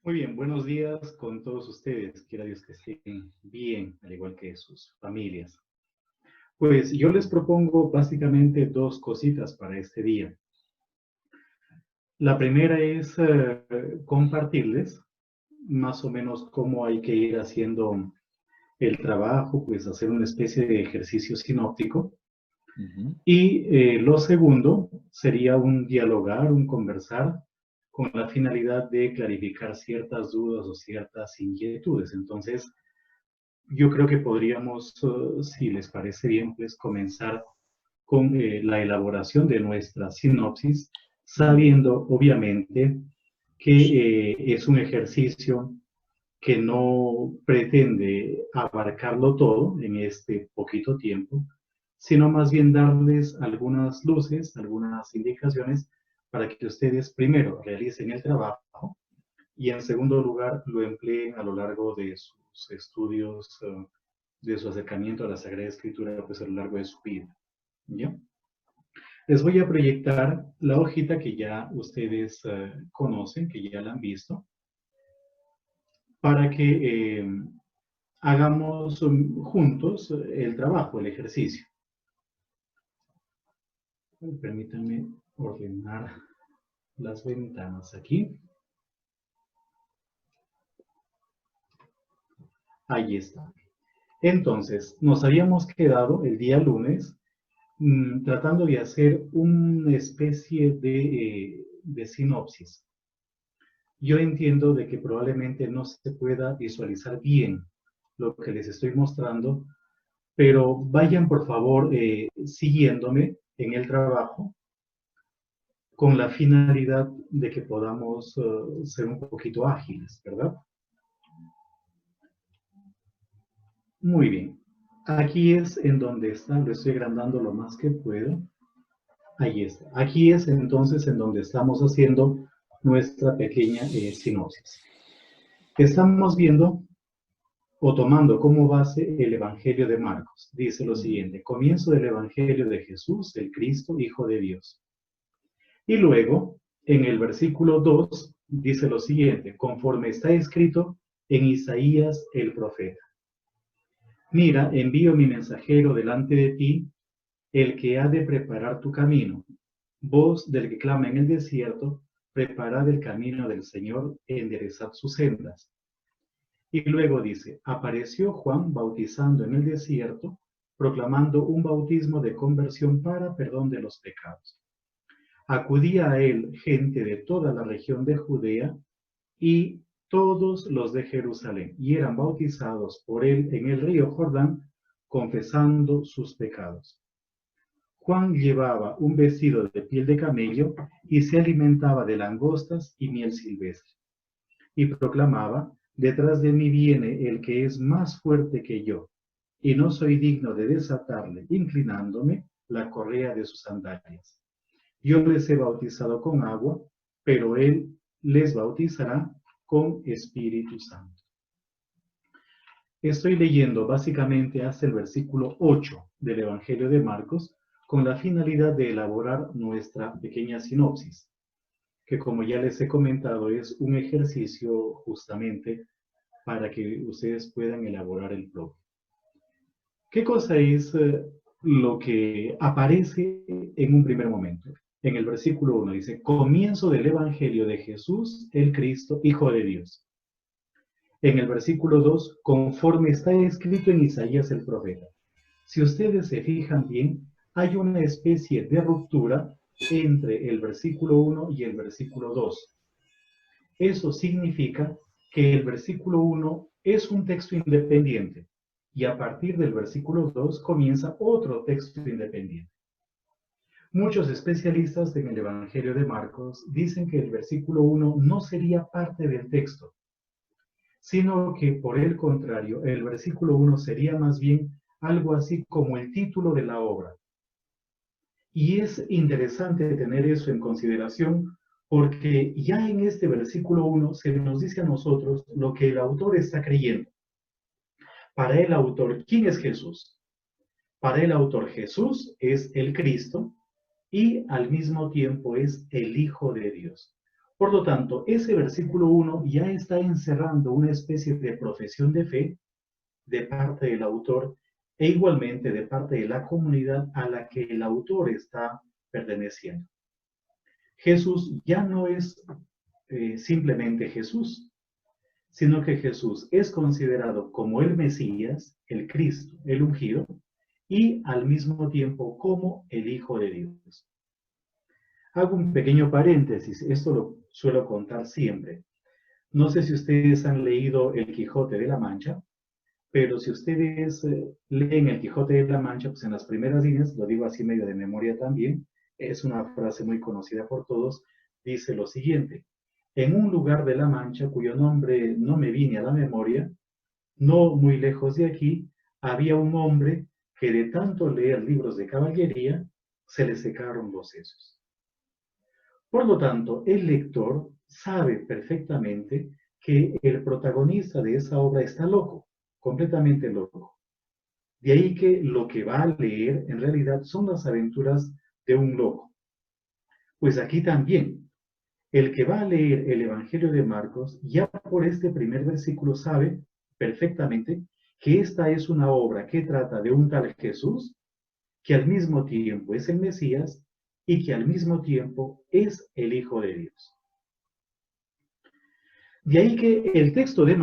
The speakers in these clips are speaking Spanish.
Muy bien, buenos días con todos ustedes. Quiera Dios que estén bien, al igual que sus familias. Pues yo les propongo básicamente dos cositas para este día. La primera es compartirles más o menos cómo hay que ir haciendo el trabajo, pues hacer una especie de ejercicio sinóptico. Ujú. Y lo segundo sería un dialogar, un conversar con la finalidad de clarificar ciertas dudas o ciertas inquietudes. Entonces, yo creo que podríamos, si les parece bien, pues comenzar con la elaboración de nuestra sinopsis, sabiendo obviamente que es un ejercicio que no pretende abarcarlo todo en este poquito tiempo, sino más bien darles algunas luces, algunas indicaciones para que ustedes primero realicen el trabajo y en segundo lugar lo empleen a lo largo de sus estudios, de su acercamiento a la Sagrada Escritura, pues a lo largo de su vida. ¿Ya? Les voy a proyectar la hojita que ya ustedes conocen, que ya la han visto, para que hagamos juntos el trabajo, el ejercicio. Permítanme ordenar las ventanas aquí. Ahí está. Entonces, nos habíamos quedado el día lunes tratando de hacer una especie de sinopsis. Yo entiendo de que probablemente no se pueda visualizar bien lo que les estoy mostrando, pero vayan por favor siguiéndome en el trabajo con la finalidad de que podamos ser un poquito ágiles, ¿verdad? Muy bien. Aquí es en donde está, lo estoy agrandando lo más que puedo. Ahí está. Aquí es entonces en donde estamos haciendo nuestra pequeña sinopsis. Estamos viendo o tomando como base el Evangelio de Marcos. Dice lo siguiente: comienzo del Evangelio de Jesús, el Cristo, Hijo de Dios. Y luego, en el versículo 2, dice lo siguiente: conforme está escrito en Isaías el profeta. Mira, envío mi mensajero delante de ti, el que ha de preparar tu camino. Voz del que clama en el desierto, preparad el camino del Señor, enderezad sus sendas. Y luego dice: apareció Juan bautizando en el desierto, proclamando un bautismo de conversión para perdón de los pecados. Acudía a él gente de toda la región de Judea y todos los de Jerusalén, y eran bautizados por él en el río Jordán, confesando sus pecados. Juan llevaba un vestido de piel de camello y se alimentaba de langostas y miel silvestre. Y proclamaba: detrás de mí viene el que es más fuerte que yo, y no soy digno de desatarle, inclinándome, la correa de sus sandalias. Yo les he bautizado con agua, pero él les bautizará con Espíritu Santo. Estoy leyendo básicamente hasta el versículo 8 del Evangelio de Marcos con la finalidad de elaborar nuestra pequeña sinopsis, que como ya les he comentado es un ejercicio justamente para que ustedes puedan elaborar el propio. ¿Qué cosa es lo que aparece en un primer momento? En el versículo 1 dice: comienzo del Evangelio de Jesús, el Cristo, Hijo de Dios. En el versículo 2, conforme está escrito en Isaías el profeta. Si ustedes se fijan bien, hay una especie de ruptura entre el versículo 1 y el versículo 2. Eso significa que el versículo 1 es un texto independiente y a partir del versículo 2 comienza otro texto independiente. Muchos especialistas en el Evangelio de Marcos dicen que el versículo 1 no sería parte del texto, sino que por el contrario, el versículo 1 sería más bien algo así como el título de la obra. Y es interesante tener eso en consideración porque ya en este versículo 1 se nos dice a nosotros lo que el autor está creyendo. Para el autor, ¿quién es Jesús? Para el autor, Jesús es el Cristo y al mismo tiempo es el Hijo de Dios. Por lo tanto, ese versículo 1 ya está encerrando una especie de profesión de fe de parte del autor e igualmente de parte de la comunidad a la que el autor está perteneciendo. Jesús ya no es simplemente Jesús, sino que Jesús es considerado como el Mesías, el Cristo, el ungido, y al mismo tiempo como el Hijo de Dios. Hago un pequeño paréntesis, esto lo suelo contar siempre. No sé si ustedes han leído El Quijote de la Mancha, pero si ustedes leen El Quijote de la Mancha, pues en las primeras líneas, lo digo así medio de memoria también, es una frase muy conocida por todos, dice lo siguiente: en un lugar de la Mancha, cuyo nombre no me viene a la memoria, no muy lejos de aquí, había un hombre que de tanto leer libros de caballería, se le secaron los sesos. Por lo tanto, el lector sabe perfectamente que el protagonista de esa obra está loco, completamente loco. De ahí que lo que va a leer en realidad son las aventuras de un loco. Pues aquí también, el que va a leer el Evangelio de Marcos, ya por este primer versículo sabe perfectamente que esta es una obra que trata de un tal Jesús, que al mismo tiempo es el Mesías y que al mismo tiempo es el Hijo de Dios. De ahí que el texto de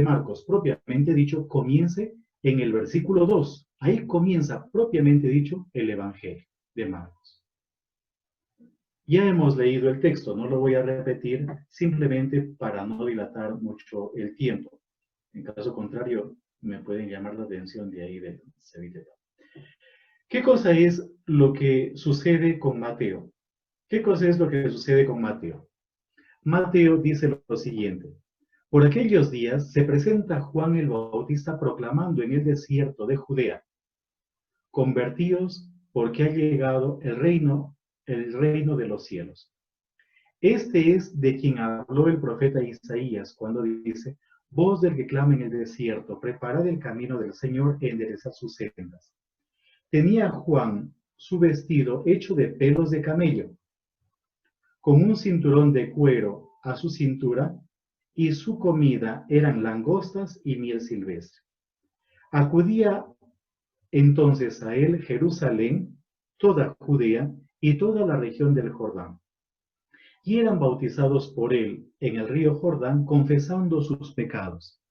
Marcos, propiamente dicho, comience en el versículo 2. Ahí comienza propiamente dicho el Evangelio de Marcos. Ya hemos leído el texto, no lo voy a repetir simplemente para no dilatar mucho el tiempo. En caso contrario, me pueden llamar la atención de ahí de Sevilla. ¿Qué cosa es lo que sucede con Mateo? ¿Qué cosa es lo que sucede con Mateo? Mateo dice lo siguiente: por aquellos días se presenta Juan el Bautista proclamando en el desierto de Judea: convertíos, porque ha llegado el reino de los cielos. Este es de quien habló el profeta Isaías cuando dice: voz del que clama en el desierto, preparad el camino del Señor, enderezad sus sendas. Tenía Juan su vestido hecho de pelos de camello, con un cinturón de cuero a su cintura, y su comida eran langostas y miel silvestre. Acudía entonces a él Jerusalén, toda Judea y toda la región del Jordán, y eran bautizados por él en el río Jordán, confesando sus pecados.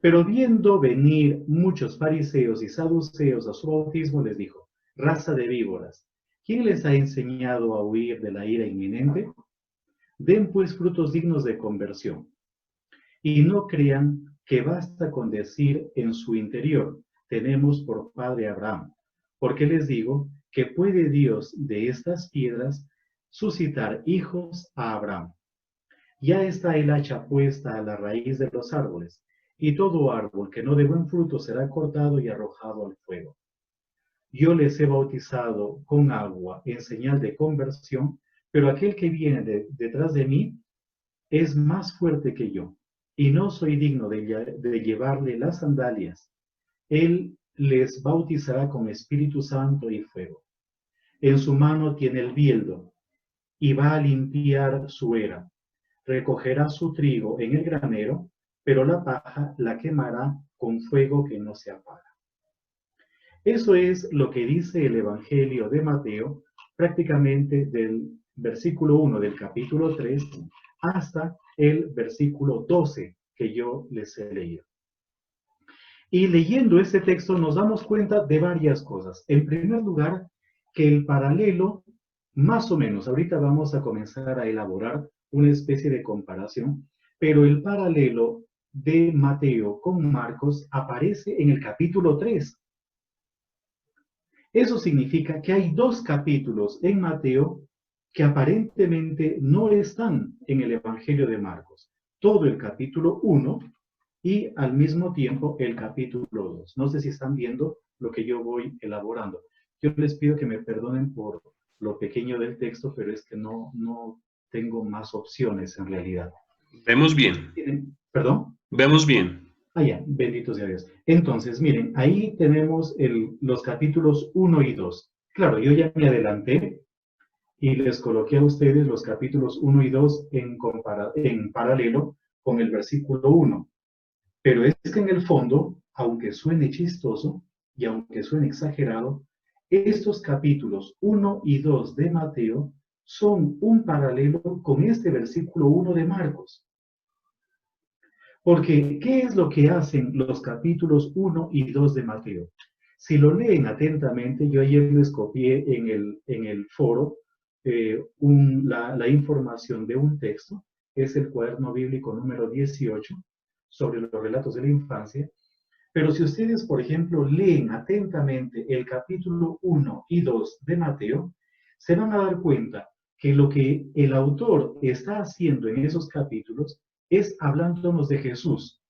Pero viendo venir muchos fariseos y saduceos a su bautismo, les dijo: raza de víboras, ¿quién les ha enseñado a huir de la ira inminente? Den pues frutos dignos de conversión, y no crean que basta con decir en su interior: tenemos por padre Abraham, porque les digo que puede Dios de estas piedras suscitar hijos a Abraham. Ya está el hacha puesta a la raíz de los árboles, y todo árbol que no dé buen fruto será cortado y arrojado al fuego. Yo les he bautizado con agua en señal de conversión, pero aquel que viene detrás de mí es más fuerte que yo, y no soy digno de llevarle las sandalias. Él les bautizará con Espíritu Santo y fuego. En su mano tiene el bieldo, y va a limpiar su era. Recogerá su trigo en el granero, pero la paja la quemará con fuego que no se apaga. Eso es lo que dice el Evangelio de Mateo, prácticamente del versículo 1 del capítulo 3 hasta el versículo 12 que yo les he leído. Y leyendo este texto nos damos cuenta de varias cosas. En primer lugar, que el paralelo, más o menos, ahorita vamos a comenzar a elaborar una especie de comparación, pero el paralelo de Mateo con Marcos aparece en el capítulo 3. Eso significa que hay dos capítulos en Mateo que aparentemente no están en el Evangelio de Marcos. Todo el capítulo 1 y al mismo tiempo el capítulo 2. No sé si están viendo lo que yo voy elaborando. Yo les pido que me perdonen por lo pequeño del texto, pero es que no tengo más opciones en realidad. Vemos bien. ¿Perdón? Vemos bien. Ah, ya, bendito sea Dios. Entonces, miren, ahí tenemos los capítulos 1 y 2. Claro, yo ya me adelanté y les coloqué a ustedes los capítulos 1 y 2 en paralelo con el versículo 1. Pero es que en el fondo, aunque suene chistoso y aunque suene exagerado, estos capítulos 1 y 2 de Mateo son un paralelo con este versículo 1 de Marcos. Porque, ¿qué es lo que hacen los capítulos 1 y 2 de Mateo? Si lo leen atentamente, yo ayer les copié en el foro la información de un texto, es el cuaderno bíblico número 18, sobre los relatos de la infancia. Pero si ustedes, por ejemplo, leen atentamente el capítulo 1 y 2 de Mateo, se van a dar cuenta que lo que el autor está haciendo en esos capítulos es hablándonos de Jesús,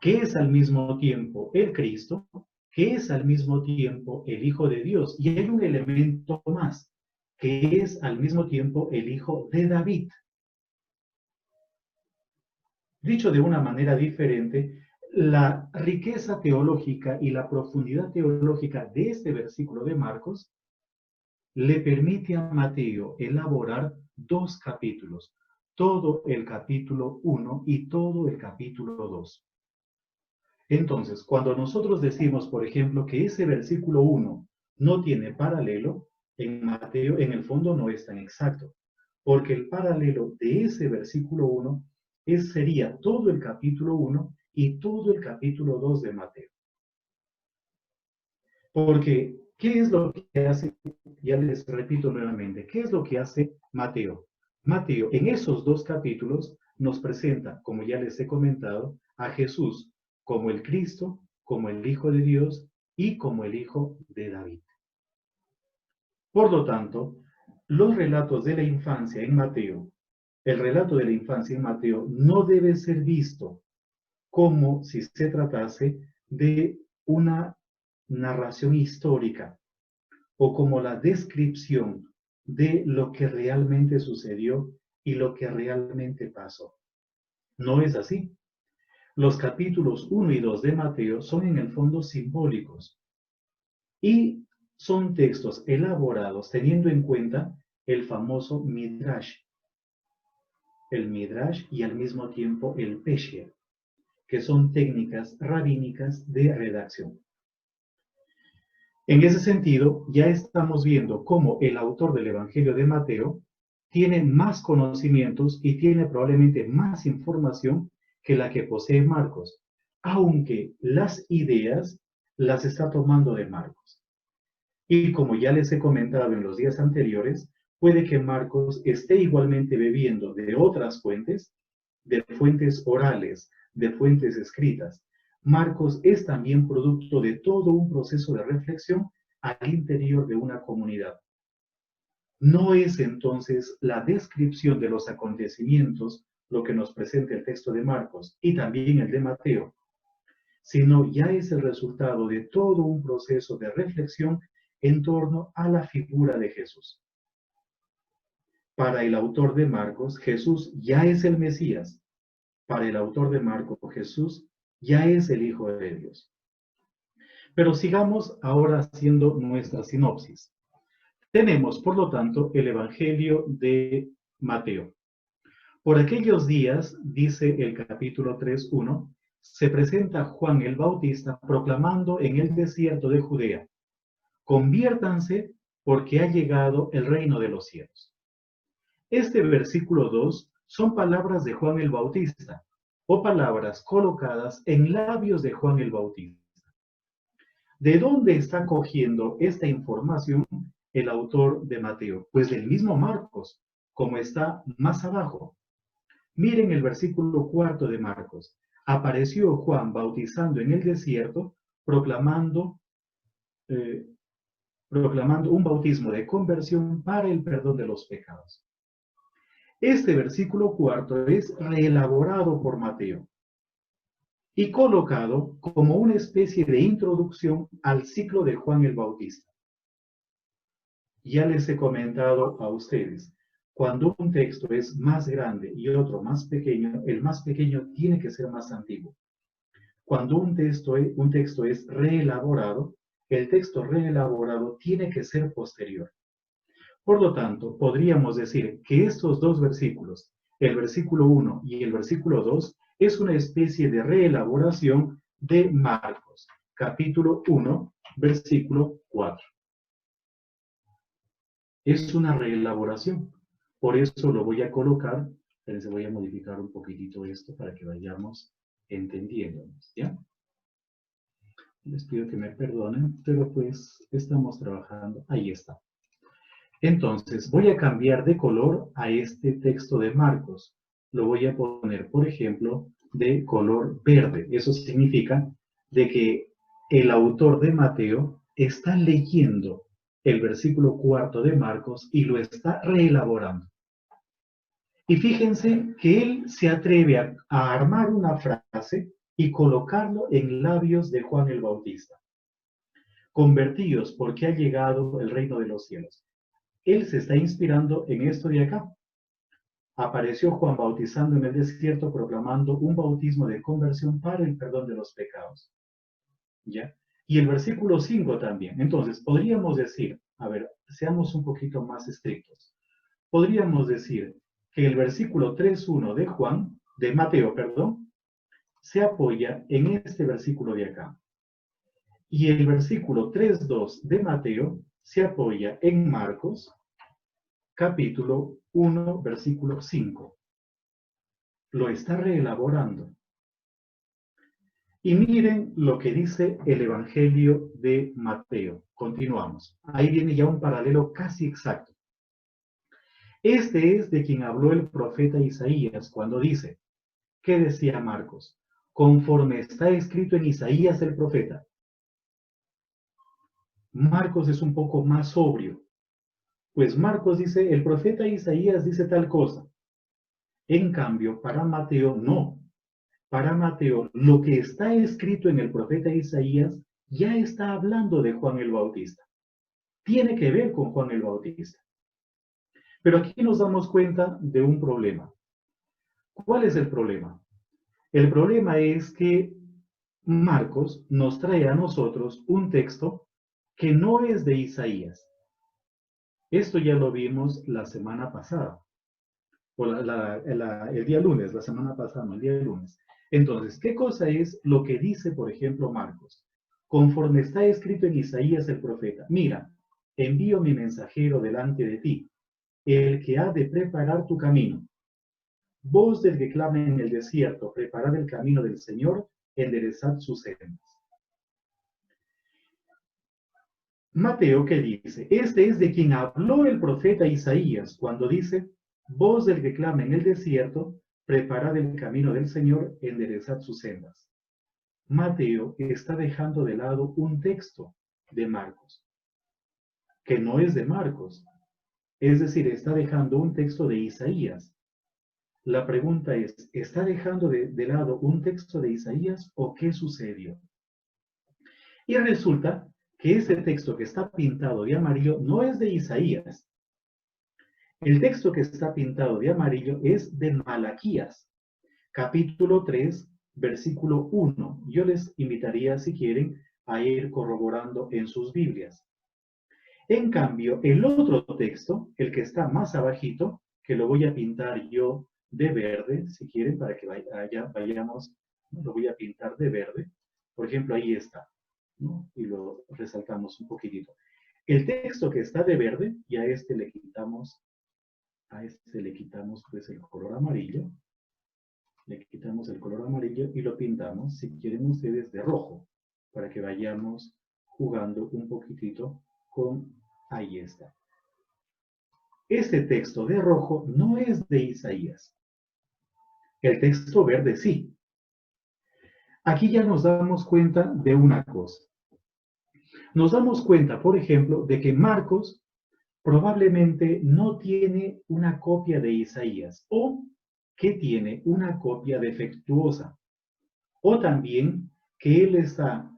que es al mismo tiempo el Cristo, que es al mismo tiempo el Hijo de Dios. Y hay un elemento más, que es al mismo tiempo el Hijo de David. Dicho de una manera diferente, la riqueza teológica y la profundidad teológica de este versículo de Marcos le permite a Mateo elaborar dos capítulos, todo el capítulo 1 y todo el capítulo 2. Entonces, cuando nosotros decimos, por ejemplo, que ese versículo 1 no tiene paralelo, en Mateo, en el fondo no es tan exacto, porque el paralelo de ese versículo 1 sería todo el capítulo 1 y todo el capítulo 2 de Mateo. Porque, ¿qué es lo que hace? Ya les repito nuevamente, ¿qué es lo que hace Mateo? Mateo, en esos dos capítulos, nos presenta, como ya les he comentado, a Jesús como el Cristo, como el Hijo de Dios y como el Hijo de David. Por lo tanto, los relatos de la infancia en Mateo, el relato de la infancia en Mateo no debe ser visto como si se tratase de una narración histórica o como la descripción de lo que realmente sucedió y lo que realmente pasó. No es así. Los capítulos 1 y 2 de Mateo son en el fondo simbólicos y son textos elaborados teniendo en cuenta el famoso Midrash. El Midrash y al mismo tiempo el Pesher, que son técnicas rabínicas de redacción. En ese sentido, ya estamos viendo cómo el autor del Evangelio de Mateo tiene más conocimientos y tiene probablemente más información que la que posee Marcos, aunque las ideas las está tomando de Marcos. Y como ya les he comentado en los días anteriores, puede que Marcos esté igualmente bebiendo de otras fuentes, de fuentes orales, de fuentes escritas. Marcos es también producto de todo un proceso de reflexión al interior de una comunidad. No es entonces la descripción de los acontecimientos lo que nos presenta el texto de Marcos y también el de Mateo, sino ya es el resultado de todo un proceso de reflexión en torno a la figura de Jesús. Para el autor de Marcos, Jesús ya es el Mesías. Para el autor de Marcos, Jesús ya es el Hijo de Dios. Pero sigamos ahora haciendo nuestra sinopsis. Tenemos, por lo tanto, el Evangelio de Mateo. Por aquellos días, dice el capítulo 3:1, se presenta Juan el Bautista proclamando en el desierto de Judea: conviértanse porque ha llegado el reino de los cielos. Este versículo 2 son palabras de Juan el Bautista, o palabras colocadas en labios de Juan el Bautista. ¿De dónde está cogiendo esta información el autor de Mateo? Pues del mismo Marcos, como está más abajo. Miren el versículo 4 de Marcos. Apareció Juan bautizando en el desierto, proclamando un bautismo de conversión para el perdón de los pecados. Este versículo 4 es reelaborado por Mateo y colocado como una especie de introducción al ciclo de Juan el Bautista. Ya les he comentado a ustedes, cuando un texto es más grande y otro más pequeño, el más pequeño tiene que ser más antiguo. Cuando un texto es reelaborado, el texto reelaborado tiene que ser posterior. Por lo tanto, podríamos decir que estos dos versículos, el versículo 1 y el versículo 2, es una especie de reelaboración de Marcos, capítulo 1, versículo 4. Es una reelaboración. Por eso lo voy a colocar, pero se voy a modificar un poquitito esto para que vayamos entendiéndonos, ¿ya? Les pido que me perdonen, pero pues estamos trabajando. Ahí está. Entonces, voy a cambiar de color a este texto de Marcos. Lo voy a poner, por ejemplo, de color verde. Eso significa de que el autor de Mateo está leyendo el versículo 4 de Marcos y lo está reelaborando. Y fíjense que él se atreve a armar una frase y colocarlo en labios de Juan el Bautista. Convertidos porque ha llegado el reino de los cielos. Él se está inspirando en esto de acá. Apareció Juan bautizando en el desierto, proclamando un bautismo de conversión para el perdón de los pecados. ¿Ya? Y el versículo 5 también. Entonces, podríamos decir, a ver, seamos un poquito más estrictos. Podríamos decir que el versículo 3.1 de Juan, de Mateo, perdón, se apoya en este versículo de acá. Y el versículo 3.2 de Mateo se apoya en Marcos, capítulo 1, versículo 5. Lo está reelaborando. Y miren lo que dice el Evangelio de Mateo. Continuamos. Ahí viene ya un paralelo casi exacto. Este es de quien habló el profeta Isaías cuando dice, ¿qué decía Marcos? Conforme está escrito en Isaías el profeta. Marcos es un poco más sobrio. Pues Marcos dice, el profeta Isaías dice tal cosa. En cambio, para Mateo no. Para Mateo, lo que está escrito en el profeta Isaías ya está hablando de Juan el Bautista. Tiene que ver con Juan el Bautista. Pero aquí nos damos cuenta de un problema. ¿Cuál es el problema? El problema es que Marcos nos trae a nosotros un texto que no es de Isaías. Esto ya lo vimos la semana pasada, o el día lunes, la semana pasada, no, el día lunes. Entonces, ¿qué cosa es lo que dice, por ejemplo, Marcos? Conforme está escrito en Isaías el profeta, mira, envío mi mensajero delante de ti, el que ha de preparar tu camino. Voz del que clama en el desierto, preparad el camino del Señor, enderezad sus sendas. Mateo, ¿qué dice? Este es de quien habló el profeta Isaías cuando dice, voz del que clama en el desierto, preparad el camino del Señor, enderezad sus sendas. Mateo está dejando de lado un texto de Marcos, que no es de Marcos. Es decir, está dejando un texto de Isaías. La pregunta es, ¿está dejando de lado un texto de Isaías o qué sucedió? Y resulta que ese texto que está pintado de amarillo no es de Isaías. El texto que está pintado de amarillo es de Malaquías, capítulo 3, versículo 1. Yo les invitaría, si quieren, a ir corroborando en sus Biblias. En cambio, el otro texto, el que está más abajito, que lo voy a pintar yo de verde, si quieren, para que vayamos, lo voy a pintar de verde. Por ejemplo, ahí está, ¿no? Y lo resaltamos un poquitito. El texto que está de verde, y a este le quitamos pues el color amarillo. Le quitamos el color amarillo y lo pintamos, si quieren ustedes, de rojo, para que vayamos jugando un poquitito con, ahí está. Este texto de rojo no es de Isaías. El texto verde sí. Aquí ya nos damos cuenta de una cosa. Nos damos cuenta, por ejemplo, de que Marcos probablemente no tiene una copia de Isaías o que tiene una copia defectuosa. O también que él está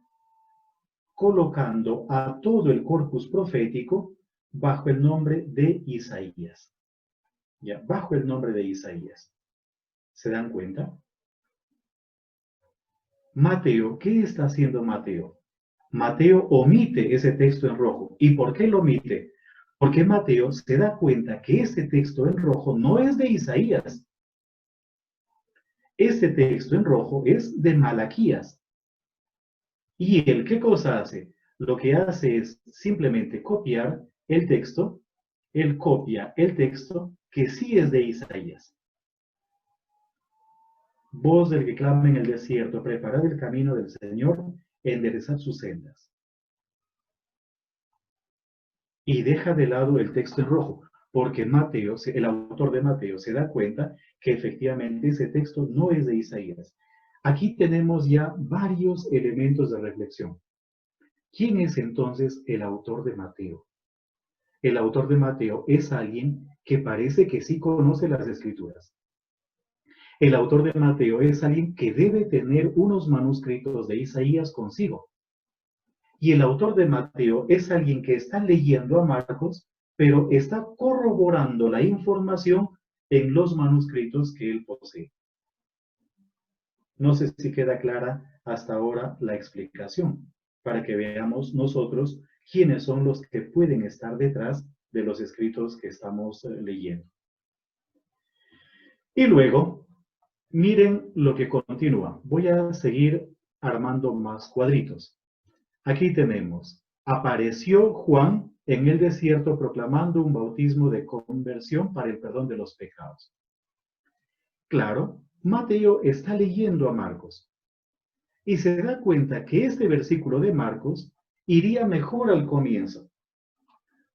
colocando a todo el corpus profético bajo el nombre de Isaías. Ya, bajo el nombre de Isaías. ¿Se dan cuenta? Mateo, ¿qué está haciendo Mateo? Mateo omite ese texto en rojo. ¿Y por qué lo omite? Porque Mateo se da cuenta que este texto en rojo no es de Isaías. Este texto en rojo es de Malaquías. ¿Y él qué cosa hace? Lo que hace es simplemente copiar el texto. Él copia el texto que sí es de Isaías. Voz del que clama en el desierto, preparad el camino del Señor, enderezad sus sendas. Y deja de lado el texto en rojo, porque Mateo, el autor de Mateo, se da cuenta que efectivamente ese texto no es de Isaías. Aquí tenemos ya varios elementos de reflexión. ¿Quién es entonces el autor de Mateo? El autor de Mateo es alguien que parece que sí conoce las Escrituras. El autor de Mateo es alguien que debe tener unos manuscritos de Isaías consigo. Y el autor de Mateo es alguien que está leyendo a Marcos, pero está corroborando la información en los manuscritos que él posee. No sé si queda clara hasta ahora la explicación, para que veamos nosotros quiénes son los que pueden estar detrás de los escritos que estamos leyendo. Y luego, miren lo que continúa. Voy a seguir armando más cuadritos. Aquí tenemos, apareció Juan en el desierto proclamando un bautismo de conversión para el perdón de los pecados. Claro, Mateo está leyendo a Marcos y se da cuenta que este versículo de Marcos iría mejor al comienzo.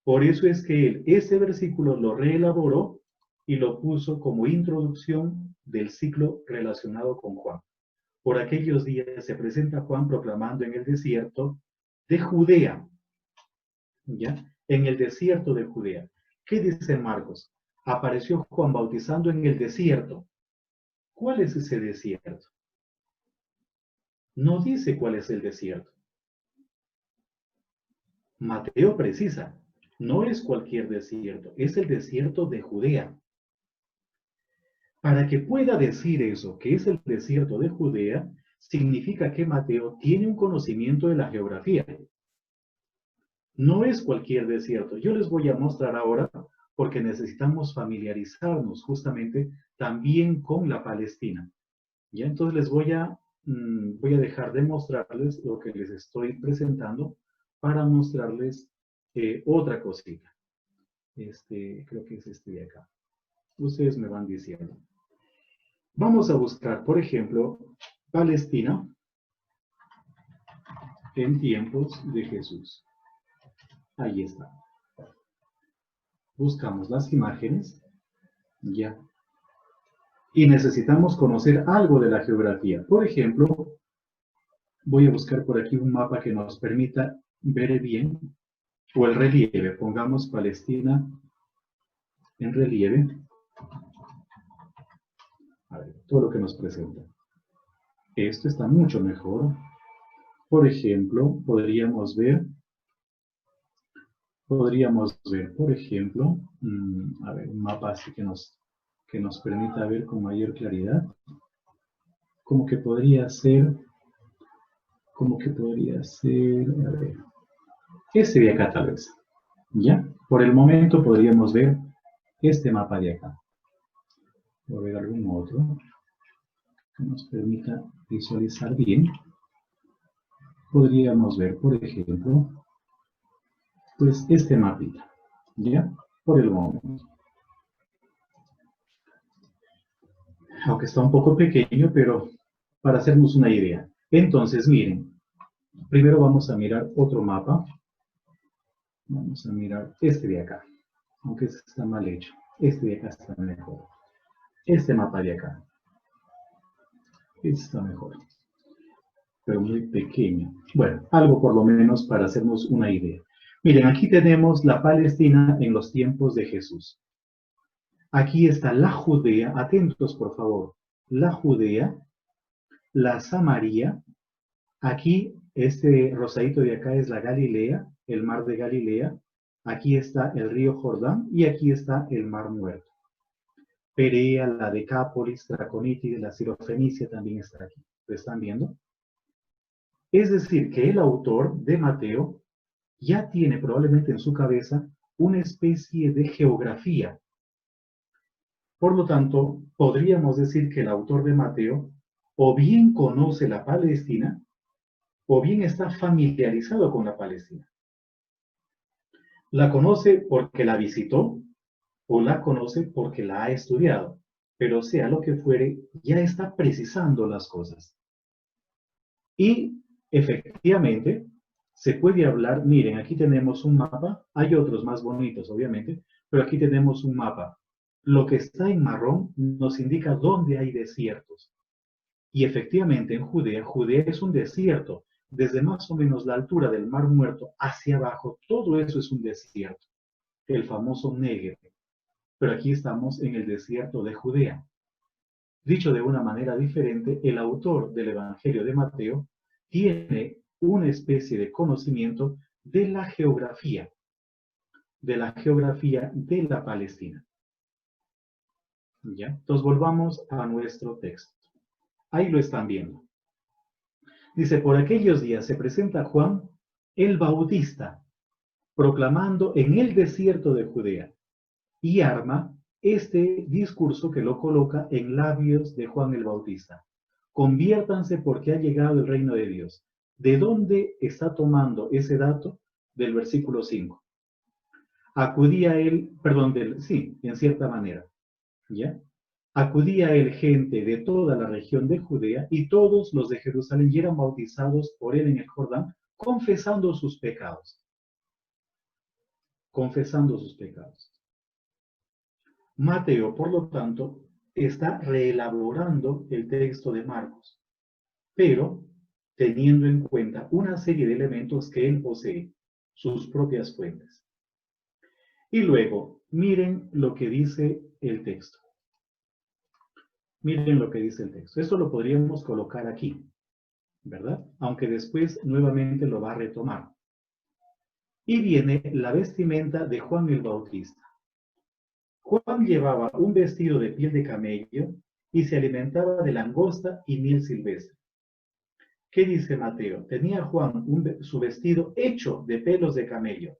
Por eso es que él ese versículo lo reelaboró y lo puso como introducción del ciclo relacionado con Juan. Por aquellos días se presenta Juan proclamando en el desierto de Judea, ¿ya? En el desierto de Judea. ¿Qué dice Marcos? Apareció Juan bautizando en el desierto. ¿Cuál es ese desierto? No dice cuál es el desierto. Mateo precisa, no es cualquier desierto, es el desierto de Judea. Para que pueda decir eso, que es el desierto de Judea, significa que Mateo tiene un conocimiento de la geografía. No es cualquier desierto. Yo les voy a mostrar ahora, porque necesitamos familiarizarnos justamente también con la Palestina. ¿Ya? Entonces les voy a dejar de mostrarles lo que les estoy presentando para mostrarles otra cosita. Creo que es este de acá. Ustedes me van diciendo. Vamos a buscar, por ejemplo, Palestina en tiempos de Jesús. Ahí está. Buscamos las imágenes. Ya. Y necesitamos conocer algo de la geografía. Por ejemplo, voy a buscar por aquí un mapa que nos permita ver bien, o el relieve. Pongamos Palestina en relieve. A ver, todo lo que nos presenta. Esto está mucho mejor. Por ejemplo, podríamos ver, por ejemplo, a ver, un mapa así que nos permita ver con mayor claridad. Como que podría ser, a ver, este de acá tal vez. ¿Ya? Por el momento podríamos ver este mapa de acá. Voy a ver algún otro que nos permita visualizar bien. Podríamos ver, por ejemplo, pues este mapita. ¿Ya? Por el momento. Aunque está un poco pequeño, pero para hacernos una idea. Entonces, miren, primero vamos a mirar otro mapa. Vamos a mirar este de acá, aunque este está mal hecho. Este de acá está mejor. Este mapa de acá. Este está mejor, pero muy pequeño. Bueno, algo por lo menos para hacernos una idea. Miren, aquí tenemos la Palestina en los tiempos de Jesús. Aquí está la Judea, atentos por favor, la Judea, la Samaria, aquí este rosadito de acá es la Galilea, el mar de Galilea, aquí está el río Jordán y aquí está el mar Muerto. Perea, la Decápolis, Traconítide, la Sirofenicia también está aquí. ¿Lo están viendo? Es decir, que el autor de Mateo ya tiene probablemente en su cabeza una especie de geografía. Por lo tanto, podríamos decir que el autor de Mateo o bien conoce la Palestina o bien está familiarizado con la Palestina. La conoce porque la visitó o la conoce porque la ha estudiado, pero sea lo que fuere, ya está precisando las cosas. Y efectivamente, se puede hablar, miren, aquí tenemos un mapa, hay otros más bonitos, obviamente, pero aquí tenemos un mapa. Lo que está en marrón nos indica dónde hay desiertos. Y efectivamente, en Judea, Judea es un desierto. Desde más o menos la altura del Mar Muerto hacia abajo, todo eso es un desierto, el famoso Negev. Pero aquí estamos en el desierto de Judea. Dicho de una manera diferente, el autor del Evangelio de Mateo tiene una especie de conocimiento de la geografía de la Palestina. ¿Ya? Entonces volvamos a nuestro texto. Ahí lo están viendo. Dice, por aquellos días se presenta Juan el Bautista, proclamando en el desierto de Judea, y arma este discurso que lo coloca en labios de Juan el Bautista. Conviértanse porque ha llegado el reino de Dios. ¿De dónde está tomando ese dato? Del versículo 5. Acudía él, perdón, sí, en cierta manera, ¿ya? Acudía él gente de toda la región de Judea y todos los de Jerusalén y eran bautizados por él en el Jordán, confesando sus pecados. Confesando sus pecados. Mateo, por lo tanto, está reelaborando el texto de Marcos, pero teniendo en cuenta una serie de elementos que él posee, sus propias fuentes. Y luego, miren lo que dice el texto. Miren lo que dice el texto. Esto lo podríamos colocar aquí, ¿verdad? Aunque después nuevamente lo va a retomar. Y viene la vestimenta de Juan el Bautista. Juan llevaba un vestido de piel de camello y se alimentaba de langosta y miel silvestre. ¿Qué dice Mateo? Tenía Juan su vestido hecho de pelos de camello,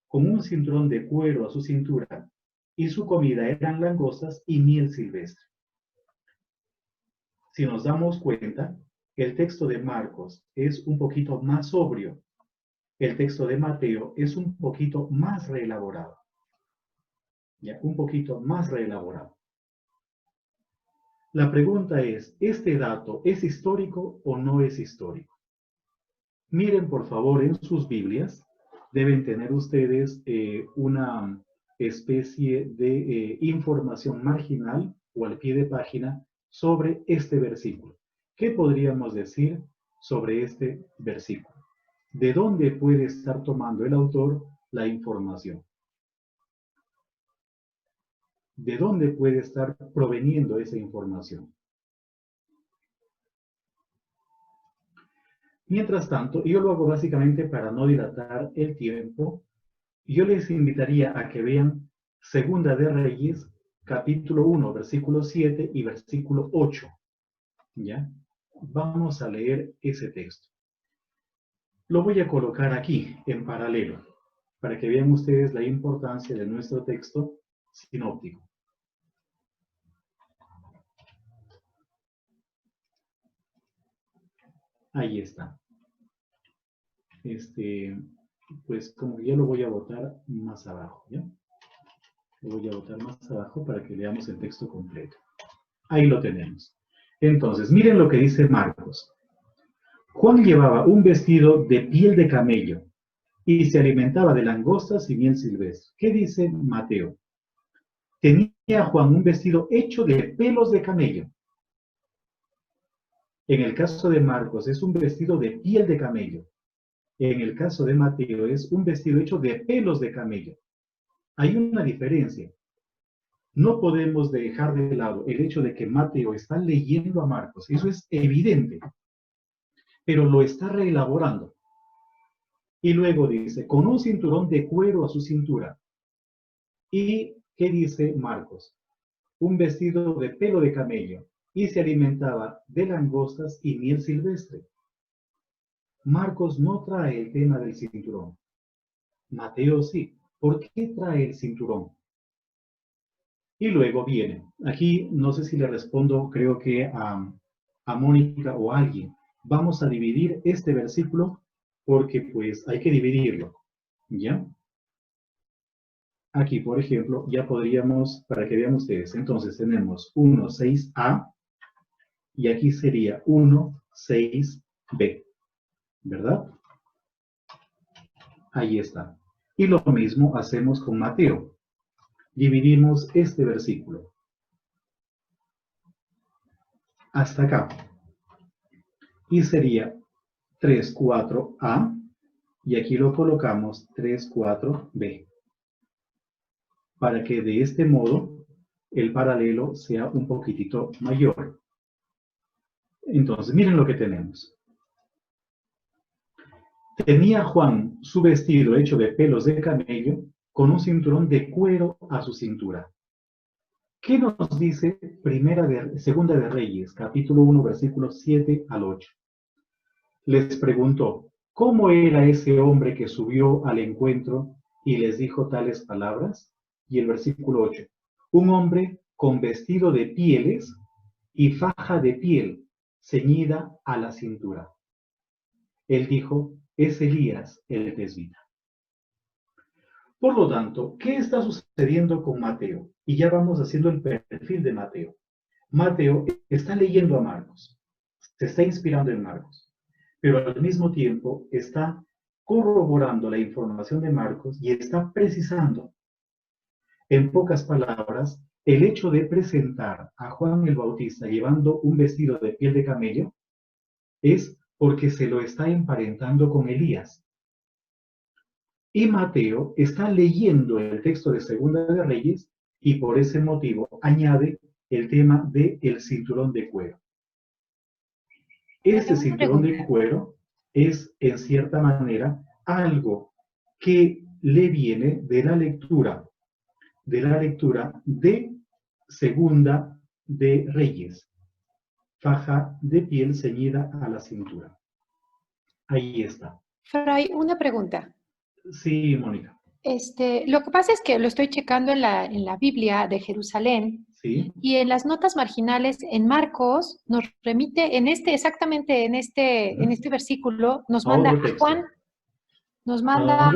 con un cinturón de cuero a su cintura, y su comida eran langostas y miel silvestre. Si nos damos cuenta, el texto de Marcos es un poquito más sobrio. El texto de Mateo es un poquito más reelaborado. Ya, un poquito más reelaborado. La pregunta es, ¿este dato es histórico o no es histórico? Miren, por favor, en sus Biblias, deben tener ustedes una especie de información marginal o al pie de página sobre este versículo. ¿Qué podríamos decir sobre este versículo? ¿De dónde puede estar tomando el autor la información? ¿De dónde puede estar proveniendo esa información? Mientras tanto, yo lo hago básicamente para no dilatar el tiempo. Yo les invitaría a que vean Segunda de Reyes, capítulo 1, versículo 7 y versículo 8. ¿Ya? Vamos a leer ese texto. Lo voy a colocar aquí, en paralelo, para que vean ustedes la importancia de nuestro texto sinóptico. Ahí está. Pues como que ya lo voy a botar más abajo, ¿ya? Lo voy a botar más abajo para que veamos el texto completo. Ahí lo tenemos. Entonces, miren lo que dice Marcos. Juan llevaba un vestido de piel de camello y se alimentaba de langostas y miel silvestre. ¿Qué dice Mateo? Tenía Juan un vestido hecho de pelos de camello. En el caso de Marcos es un vestido de piel de camello. En el caso de Mateo es un vestido hecho de pelos de camello. Hay una diferencia. No podemos dejar de lado el hecho de que Mateo está leyendo a Marcos. Eso es evidente. Pero lo está reelaborando. Y luego dice, con un cinturón de cuero a su cintura. ¿Y qué dice Marcos? Un vestido de pelo de camello. Y se alimentaba de langostas y miel silvestre. Marcos no trae el tema del cinturón. Mateo sí, ¿por qué trae el cinturón? Y luego viene, aquí no sé si le respondo, creo que a Mónica o a alguien. Vamos a dividir este versículo porque pues hay que dividirlo, ¿ya? Aquí, por ejemplo, ya podríamos, para que vean ustedes, entonces tenemos 1, 6a y aquí sería 1, 6b, ¿verdad? Ahí está. Y lo mismo hacemos con Mateo. Dividimos este versículo. Hasta acá. Y sería 3, 4a y aquí lo colocamos 3, 4b. Para que de este modo el paralelo sea un poquitito mayor. Entonces, miren lo que tenemos. Tenía Juan su vestido hecho de pelos de camello con un cinturón de cuero a su cintura. ¿Qué nos dice Segunda de Reyes, capítulo 1, versículos 7 al 8? Les preguntó, ¿cómo era ese hombre que subió al encuentro y les dijo tales palabras? Y el versículo 8, un hombre con vestido de pieles y faja de piel ceñida a la cintura. Él dijo, es Elías el tesbita. Por lo tanto, ¿qué está sucediendo con Mateo? Y ya vamos haciendo el perfil de Mateo. Mateo está leyendo a Marcos, se está inspirando en Marcos, pero al mismo tiempo está corroborando la información de Marcos y está precisando. En pocas palabras, el hecho de presentar a Juan el Bautista llevando un vestido de piel de camello es porque se lo está emparentando con Elías. Y Mateo está leyendo el texto de Segunda de Reyes y por ese motivo añade el tema del cinturón de cuero. Este cinturón de cuero es, en cierta manera, algo que le viene de la lectura de Segunda de Reyes, faja de piel ceñida a la cintura. Ahí está. Fray, una pregunta. Sí, Mónica. Lo que pasa es que lo estoy checando en la Biblia de Jerusalén. Sí. Y en las notas marginales en Marcos nos remite exactamente en este versículo, nos manda a Juan, nos manda,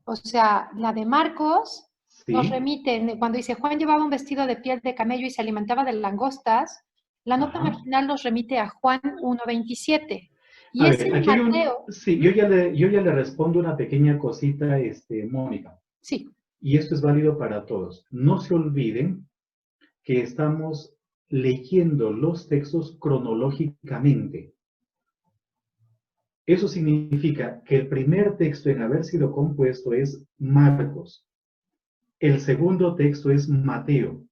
o sea, la de Marcos sí. Nos remite, cuando dice Juan llevaba un vestido de piel de camello y se alimentaba de langostas, la nota marginal nos remite a Juan 1:27. Y a es ver, en aquí Mateo. Sí, yo ya le respondo una pequeña cosita, Mónica. Sí. Y esto es válido para todos. No se olviden que estamos leyendo los textos cronológicamente. Eso significa que el primer texto en haber sido compuesto es Marcos. El segundo texto es Mateo.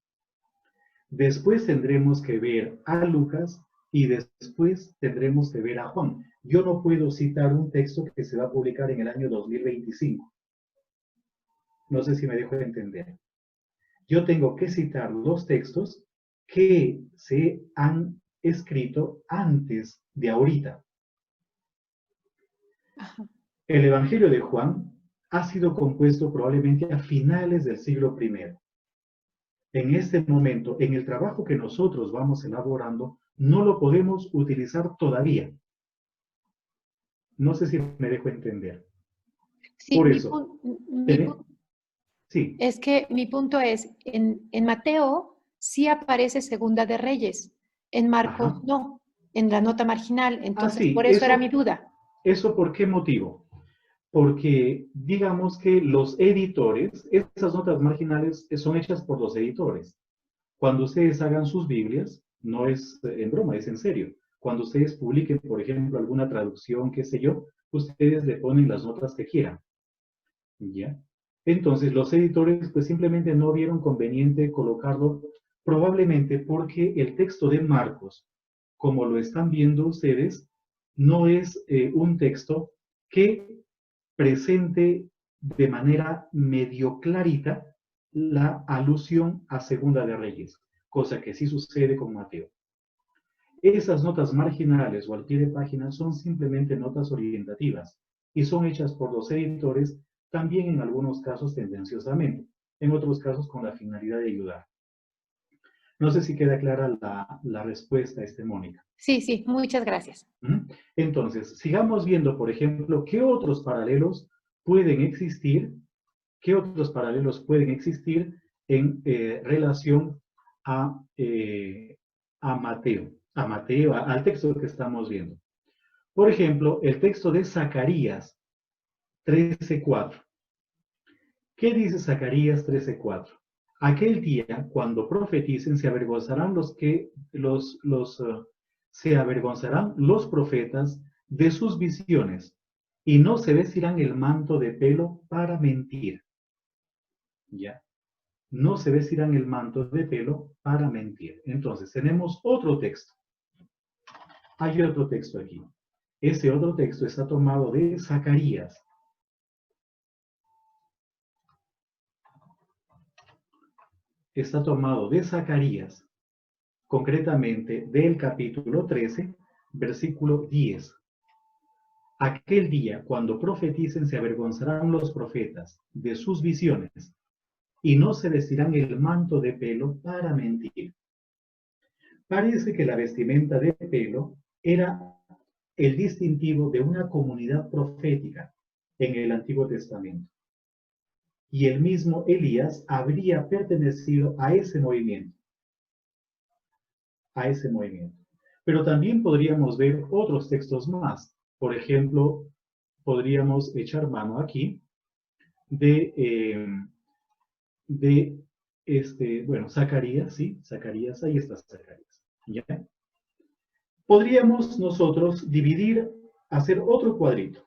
Después tendremos que ver a Lucas y después tendremos que ver a Juan. Yo no puedo citar un texto que se va a publicar en el año 2025. No sé si me dejo entender. Yo tengo que citar los textos que se han escrito antes de ahorita. El Evangelio de Juan ha sido compuesto probablemente a finales del siglo I. En este momento, en el trabajo que nosotros vamos elaborando, no lo podemos utilizar todavía. No sé si me dejo entender. Sí, por eso. Sí. Es que mi punto es, en Mateo sí aparece Segunda de Reyes, en Marcos no, en la nota marginal. Entonces, por eso era mi duda. ¿Eso por qué motivo? Porque digamos que los editores, esas notas marginales son hechas por los editores. Cuando ustedes hagan sus Biblias, no es en broma, es en serio. Cuando ustedes publiquen, por ejemplo, alguna traducción, qué sé yo, ustedes le ponen las notas que quieran. ¿Ya? Entonces, los editores pues simplemente no vieron conveniente colocarlo, probablemente porque el texto de Marcos, como lo están viendo ustedes, no es un texto que presente de manera medio clarita la alusión a Segunda de Reyes, cosa que sí sucede con Mateo. Esas notas marginales o al pie de página son simplemente notas orientativas y son hechas por los editores también en algunos casos tendenciosamente, en otros casos con la finalidad de ayudar. No sé si queda clara la respuesta a Mónica. Sí, sí, muchas gracias. Entonces, sigamos viendo, por ejemplo, qué otros paralelos pueden existir, en relación a Mateo, al texto que estamos viendo. Por ejemplo, el texto de Zacarías 13:4. ¿Qué dice Zacarías 13:4? Aquel día, cuando profeticen, se avergonzarán los profetas de sus visiones y no se vestirán el manto de pelo para mentir. ¿Ya? No se vestirán el manto de pelo para mentir. Entonces, tenemos otro texto. Hay otro texto aquí. Ese otro texto está tomado de Zacarías. Está tomado de Zacarías, concretamente del capítulo 13, versículo 10. Aquel día, cuando profeticen, se avergonzarán los profetas de sus visiones y no se vestirán el manto de pelo para mentir. Parece que la vestimenta de pelo era el distintivo de una comunidad profética en el Antiguo Testamento. Y el mismo Elías habría pertenecido a ese movimiento. Pero también podríamos ver otros textos más. Por ejemplo, podríamos echar mano aquí Zacarías, ¿sí? Zacarías, ahí está Zacarías. ¿Ya? Podríamos nosotros hacer otro cuadrito.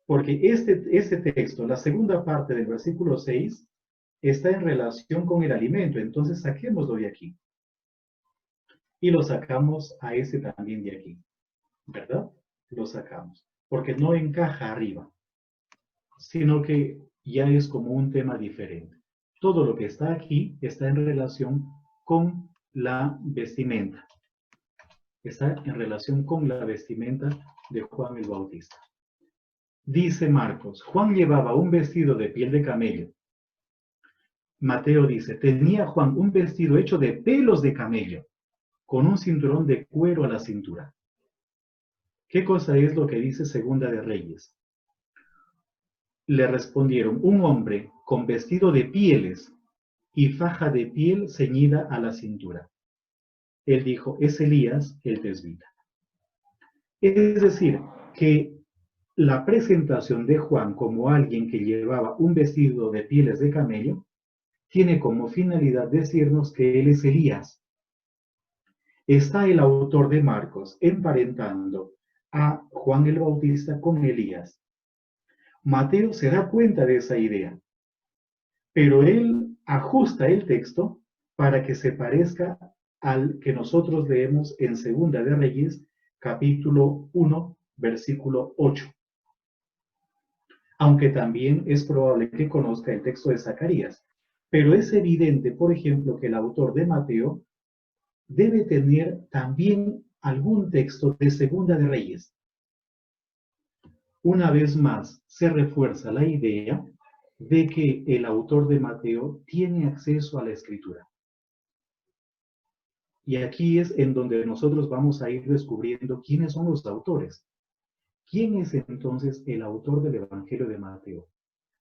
Porque este texto, la segunda parte del versículo 6, está en relación con el alimento. Entonces saquémoslo de aquí. Y lo sacamos a ese también de aquí. ¿Verdad? Lo sacamos. Porque no encaja arriba. Sino que ya es como un tema diferente. Todo lo que está aquí está en relación con la vestimenta. Está en relación con la vestimenta de Juan el Bautista. Dice Marcos, Juan llevaba un vestido de piel de camello. Mateo dice, tenía Juan un vestido hecho de pelos de camello, con un cinturón de cuero a la cintura. ¿Qué cosa es lo que dice Segunda de Reyes? Le respondieron, un hombre con vestido de pieles y faja de piel ceñida a la cintura. Él dijo, es Elías el tesbita. Es decir, que la presentación de Juan como alguien que llevaba un vestido de pieles de camello tiene como finalidad decirnos que él es Elías. Está el autor de Marcos emparentando a Juan el Bautista con Elías. Mateo se da cuenta de esa idea, pero él ajusta el texto para que se parezca al que nosotros leemos en Segunda de Reyes, capítulo 1, versículo 8. Aunque también es probable que conozca el texto de Zacarías. Pero es evidente, por ejemplo, que el autor de Mateo debe tener también algún texto de Segunda de Reyes. Una vez más, se refuerza la idea de que el autor de Mateo tiene acceso a la Escritura. Y aquí es en donde nosotros vamos a ir descubriendo quiénes son los autores. ¿Quién es entonces el autor del Evangelio de Mateo?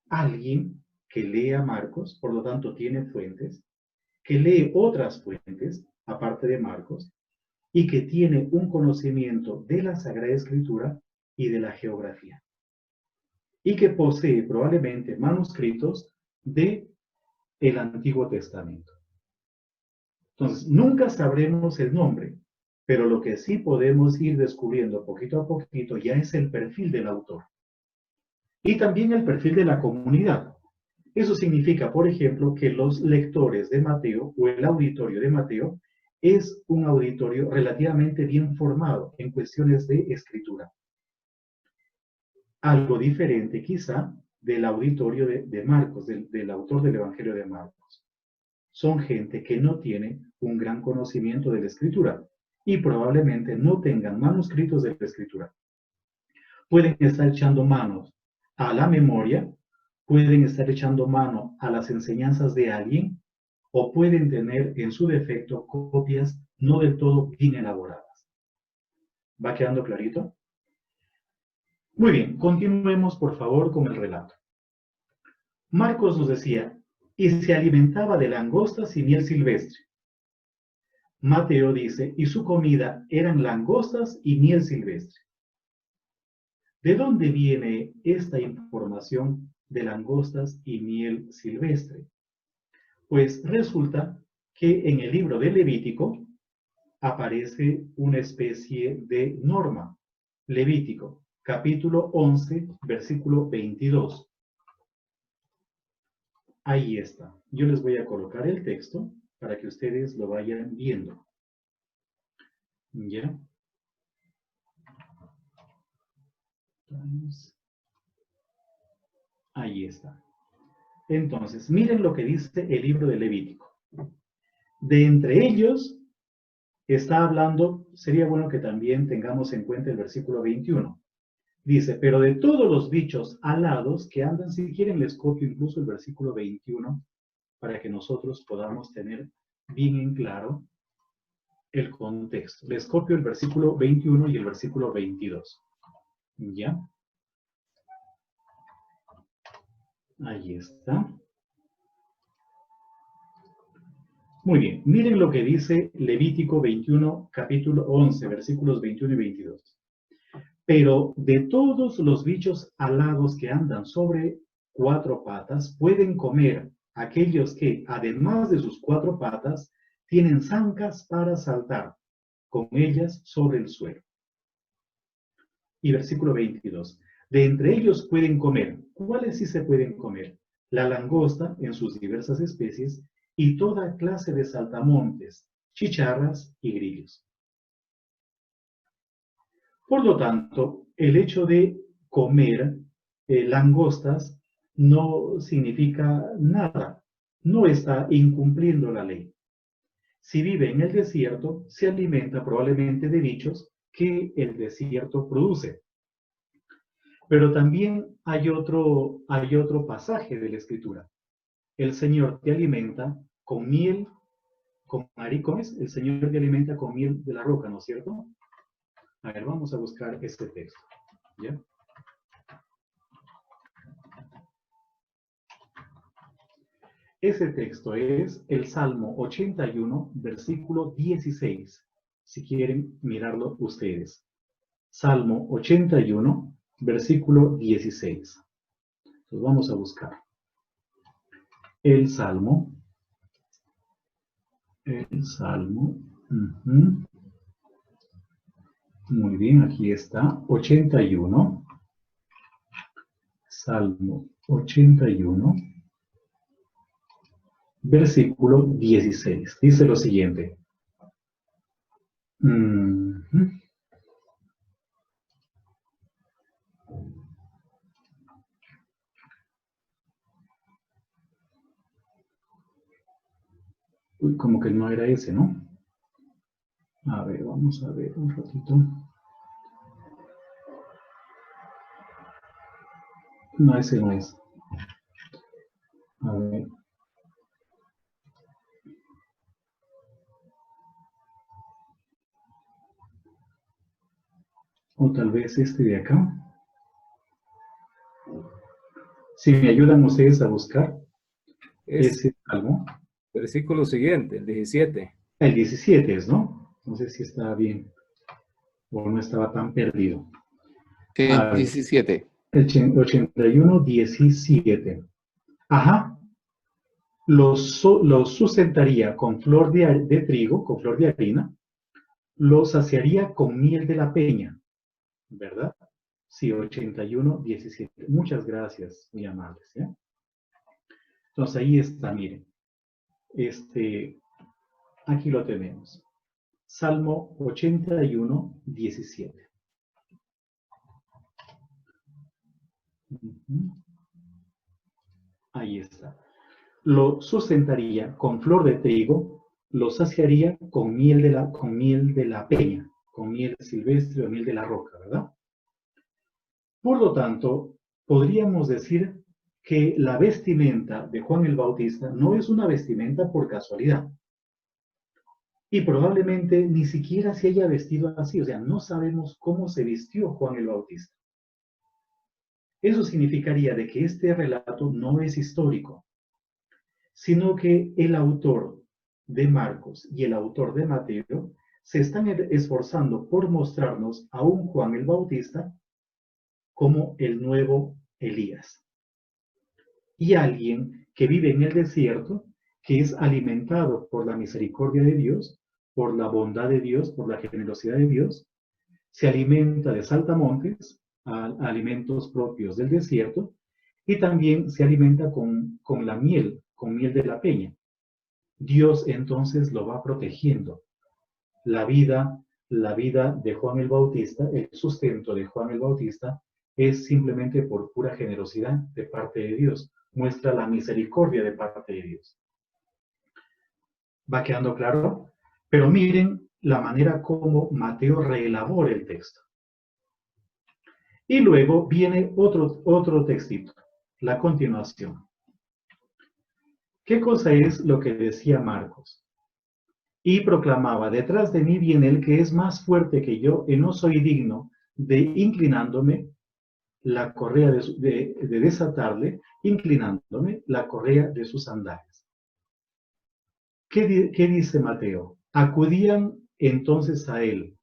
Alguien que lee a Marcos, por lo tanto tiene fuentes, que lee otras fuentes, aparte de Marcos, y que tiene un conocimiento de la Sagrada Escritura y de la geografía. Y que posee probablemente manuscritos del Antiguo Testamento. Entonces, nunca sabremos el nombre, pero lo que sí podemos ir descubriendo poquito a poquito ya es el perfil del autor. Y también el perfil de la comunidad. Eso significa, por ejemplo, que los lectores de Mateo o el auditorio de Mateo es un auditorio relativamente bien formado en cuestiones de escritura. Algo diferente quizá del auditorio de Marcos, del autor del Evangelio de Marcos. Son gente que no tiene un gran conocimiento de la escritura y probablemente no tengan manuscritos de la escritura. Pueden estar echando mano a la memoria, pueden estar echando mano a las enseñanzas de alguien, o pueden tener en su defecto copias no del todo bien elaboradas. ¿Va quedando clarito? Muy bien, continuemos por favor con el relato. Marcos nos decía, y se alimentaba de langostas y miel silvestre. Mateo dice, y su comida eran langostas y miel silvestre. ¿De dónde viene esta información de langostas y miel silvestre? Pues resulta que en el libro de Levítico aparece una especie de norma. Levítico, capítulo 11, versículo 22. Ahí está. Yo les voy a colocar el texto para que ustedes lo vayan viendo. ¿Ya? Ahí está. Entonces, miren lo que dice el libro de Levítico. De entre ellos está hablando, sería bueno que también tengamos en cuenta el versículo 21. Dice, pero de todos los bichos alados que andan, si quieren les copio incluso el versículo 21 para que nosotros podamos tener bien en claro el contexto. Les copio el versículo 21 y el versículo 22. ¿Ya? Ahí está. Muy bien, miren lo que dice Levítico 21, capítulo 11, versículos 21 y 22. Pero de todos los bichos alados que andan sobre 4 patas, pueden comer aquellos que, además de sus 4 patas, tienen zancas para saltar con ellas sobre el suelo. Y versículo 22. De entre ellos pueden comer. ¿Cuáles sí se pueden comer? La langosta en sus diversas especies y toda clase de saltamontes, chicharras y grillos. Por lo tanto, el hecho de comer langostas no significa nada. No está incumpliendo la ley. Si vive en el desierto, se alimenta probablemente de bichos que el desierto produce. Pero también hay otro pasaje de la Escritura. El Señor te alimenta con miel, con maricones, el Señor te alimenta con miel de la roca, ¿no es cierto? A ver, vamos a buscar este texto, ¿ya? Ese texto es el Salmo 81, versículo 16, si quieren mirarlo ustedes. Salmo 81, versículo 16. Entonces vamos a buscar. El Salmo. Muy bien, aquí está. 81. Salmo 81. Versículo 16. Dice lo siguiente. Uy, como que no era ese, ¿no? A ver, vamos a ver un ratito. No, ese no es. A ver. O tal vez este de acá. Si me ayudan ustedes a buscar ese algo. Versículo siguiente, el 17. El 17 es, ¿no? No sé si está bien o no estaba tan perdido. El 17. El 81, 17. Ajá. Los sustentaría con flor de trigo, con flor de harina. Los saciaría con miel de la peña. ¿Verdad? Sí, 81, 17. Muchas gracias, muy amables. ¿Ya? Entonces ahí está, miren. Aquí lo tenemos. Salmo 81, 17. Ahí está. Lo sustentaría con flor de trigo, lo saciaría con miel de la peña, con miel silvestre o miel de la roca, ¿verdad? Por lo tanto, podríamos decir que la vestimenta de Juan el Bautista no es una vestimenta por casualidad. Y probablemente ni siquiera se haya vestido así, o sea, no sabemos cómo se vistió Juan el Bautista. Eso significaría de que este relato no es histórico, sino que el autor de Marcos y el autor de Mateo se están esforzando por mostrarnos a un Juan el Bautista como el nuevo Elías. Y alguien que vive en el desierto, que es alimentado por la misericordia de Dios, por la bondad de Dios, por la generosidad de Dios, se alimenta de saltamontes, alimentos propios del desierto, y también se alimenta con la miel, con miel de la peña. Dios entonces lo va protegiendo. La vida de Juan el Bautista, el sustento de Juan el Bautista, es simplemente por pura generosidad de parte de Dios. Muestra la misericordia de parte de Dios. ¿Va quedando claro? Pero miren la manera como Mateo reelabora el texto. Y luego viene otro textito, la continuación. ¿Qué cosa es lo que decía Marcos? Y proclamaba, detrás de mí viene el que es más fuerte que yo, y no soy digno de inclinándome la correa de desatarle, inclinándome la correa de sus sandalias. ¿Qué dice Mateo? Acudían entonces a él,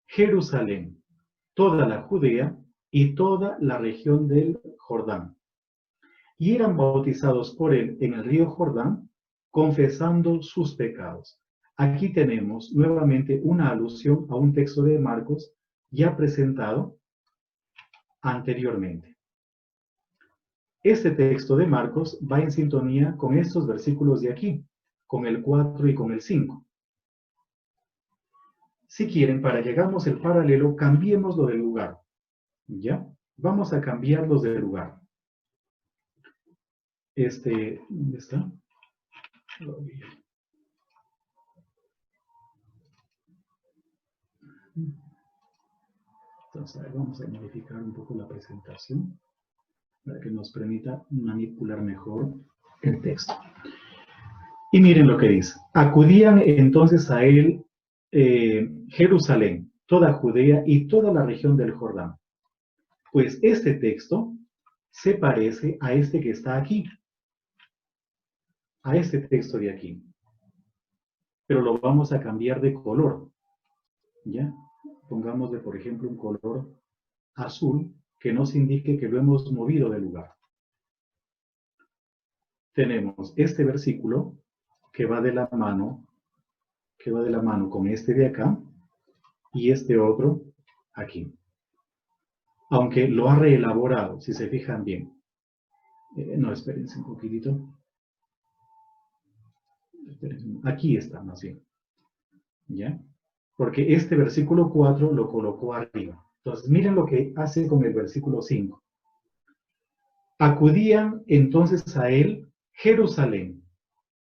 Jerusalén, toda la Judea y toda la región del Jordán, y eran bautizados por él en el río Jordán, confesando sus pecados. Aquí tenemos nuevamente una alusión a un texto de Marcos ya presentado anteriormente. Este texto de Marcos va en sintonía con estos versículos de aquí, con el 4 y con el 5. Si quieren, para que hagamos el paralelo, cambiémoslo de lugar. ¿Ya? Vamos a cambiarlos de lugar. ¿Dónde está? Entonces, vamos a modificar un poco la presentación para que nos permita manipular mejor el texto. Y miren lo que dice. Acudían entonces a él Jerusalén, toda Judea y toda la región del Jordán. Pues este texto se parece a este que está aquí. A este texto de aquí. Pero lo vamos a cambiar de color. ¿Ya? Pongámosle, por ejemplo, un color azul que nos indique que lo hemos movido del lugar. Tenemos este versículo que va de la mano con este de acá y este otro aquí. Aunque lo ha reelaborado, si se fijan bien. No, espérense un poquitito. Aquí está, más bien. ¿Ya? Porque este versículo 4 lo colocó arriba. Entonces, miren lo que hace con el versículo 5. Acudían entonces a él Jerusalén,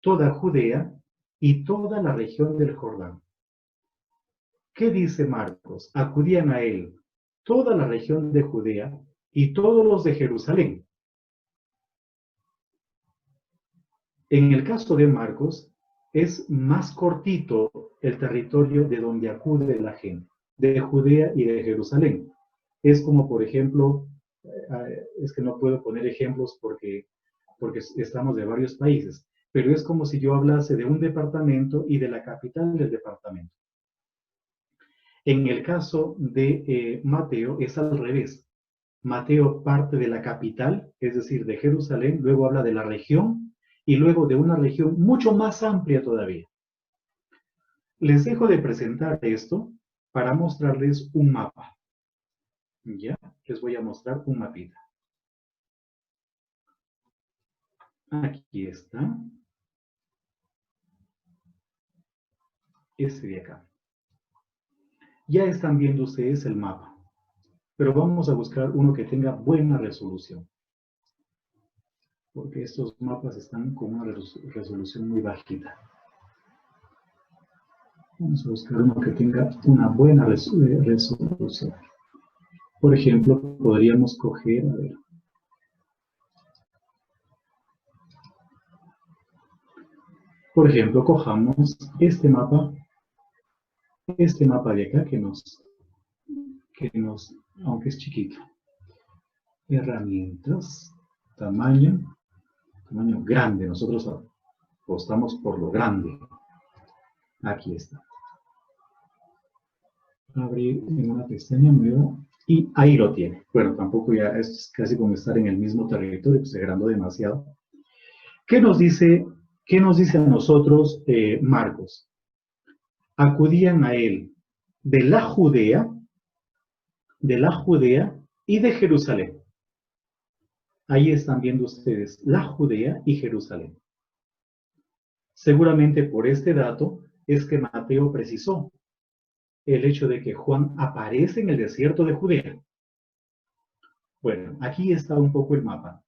toda Judea y toda la región del Jordán. ¿Qué dice Marcos? Acudían a él toda la región de Judea y todos los de Jerusalén. En el caso de Marcos, es más cortito el territorio de donde acude la gente, de Judea y de Jerusalén. Es como, por ejemplo, es que no puedo poner ejemplos porque estamos de varios países, pero es como si yo hablase de un departamento y de la capital del departamento. En el caso de Mateo es al revés. Mateo parte de la capital, es decir, de Jerusalén, luego habla de la región, y luego de una región mucho más amplia todavía. Les dejo de presentar esto para mostrarles un mapa. ¿Ya? Les voy a mostrar un mapita. Aquí está. Este de acá. Ya están viendo ustedes el mapa. Pero vamos a buscar uno que tenga buena resolución. Porque estos mapas están con una resolución muy bajita. Vamos a buscar uno que tenga una buena resolución. Por ejemplo, podríamos coger, a ver, Por ejemplo, cojamos este mapa de acá que nos, aunque es chiquito. Herramientas, tamaño grande. Nosotros apostamos por lo grande. Aquí está. Abrir en una pestaña nueva y ahí lo tiene. Bueno, tampoco ya es casi como estar en el mismo territorio, pues agrando demasiado. ¿Qué nos dice a nosotros Marcos? Acudían a él de la Judea y de Jerusalén. Ahí están viendo ustedes la Judea y Jerusalén. Seguramente por este dato es que Mateo precisó el hecho de que Juan aparece en el desierto de Judea. Bueno, aquí está un poco el mapa.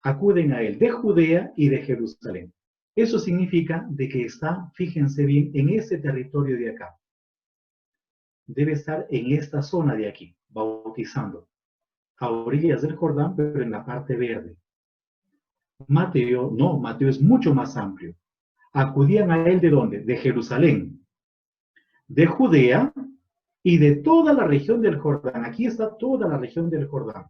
Acuden a él de Judea y de Jerusalén. Eso significa de que está, fíjense bien, en este territorio de acá. Debe estar en esta zona de aquí, bautizando. A orillas del Jordán, pero en la parte verde. Mateo es mucho más amplio. Acudían a él ¿de dónde? De Jerusalén, de Judea y de toda la región del Jordán. Aquí está toda la región del Jordán.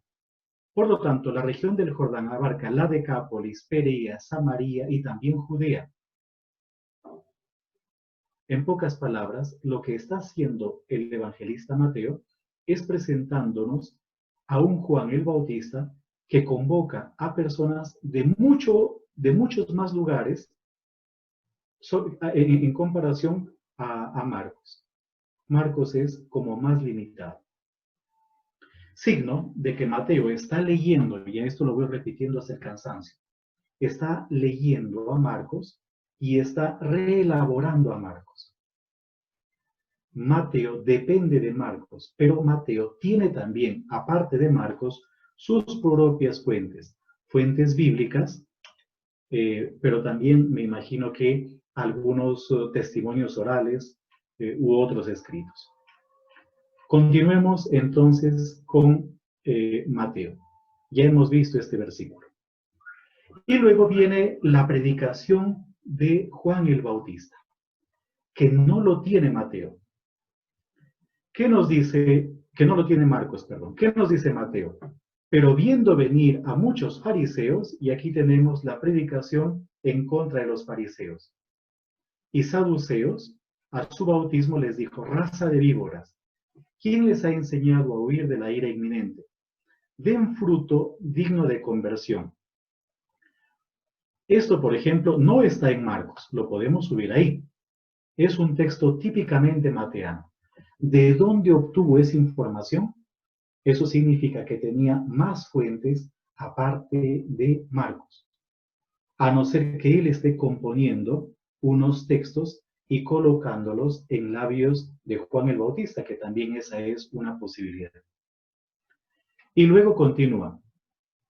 Por lo tanto, la región del Jordán abarca la Decápolis, Perea, Samaria y también Judea. En pocas palabras, lo que está haciendo el evangelista Mateo es presentándonos a un Juan el Bautista que convoca a personas de muchos más lugares en comparación a Marcos. Marcos es como más limitado. Signo de que Mateo está leyendo, y esto lo voy repitiendo hasta el cansancio, está leyendo a Marcos y está reelaborando a Marcos. Mateo depende de Marcos, pero Mateo tiene también, aparte de Marcos, sus propias fuentes bíblicas, pero también me imagino que algunos testimonios orales u otros escritos. Continuemos entonces con Mateo. Ya hemos visto este versículo. Y luego viene la predicación de Juan el Bautista, que no lo tiene Mateo. ¿Qué nos dice? Que no lo tiene Marcos, perdón. ¿Qué nos dice Mateo? Pero viendo venir a muchos fariseos, y aquí tenemos la predicación en contra de los fariseos, y saduceos, a su bautismo les dijo, raza de víboras, ¿quién les ha enseñado a huir de la ira inminente? Den fruto digno de conversión. Esto, por ejemplo, no está en Marcos, lo podemos subir ahí. Es un texto típicamente mateano. ¿De dónde obtuvo esa información? Eso significa que tenía más fuentes aparte de Marcos. A no ser que él esté componiendo unos textos y colocándolos en labios de Juan el Bautista, que también esa es una posibilidad. Y luego continúa.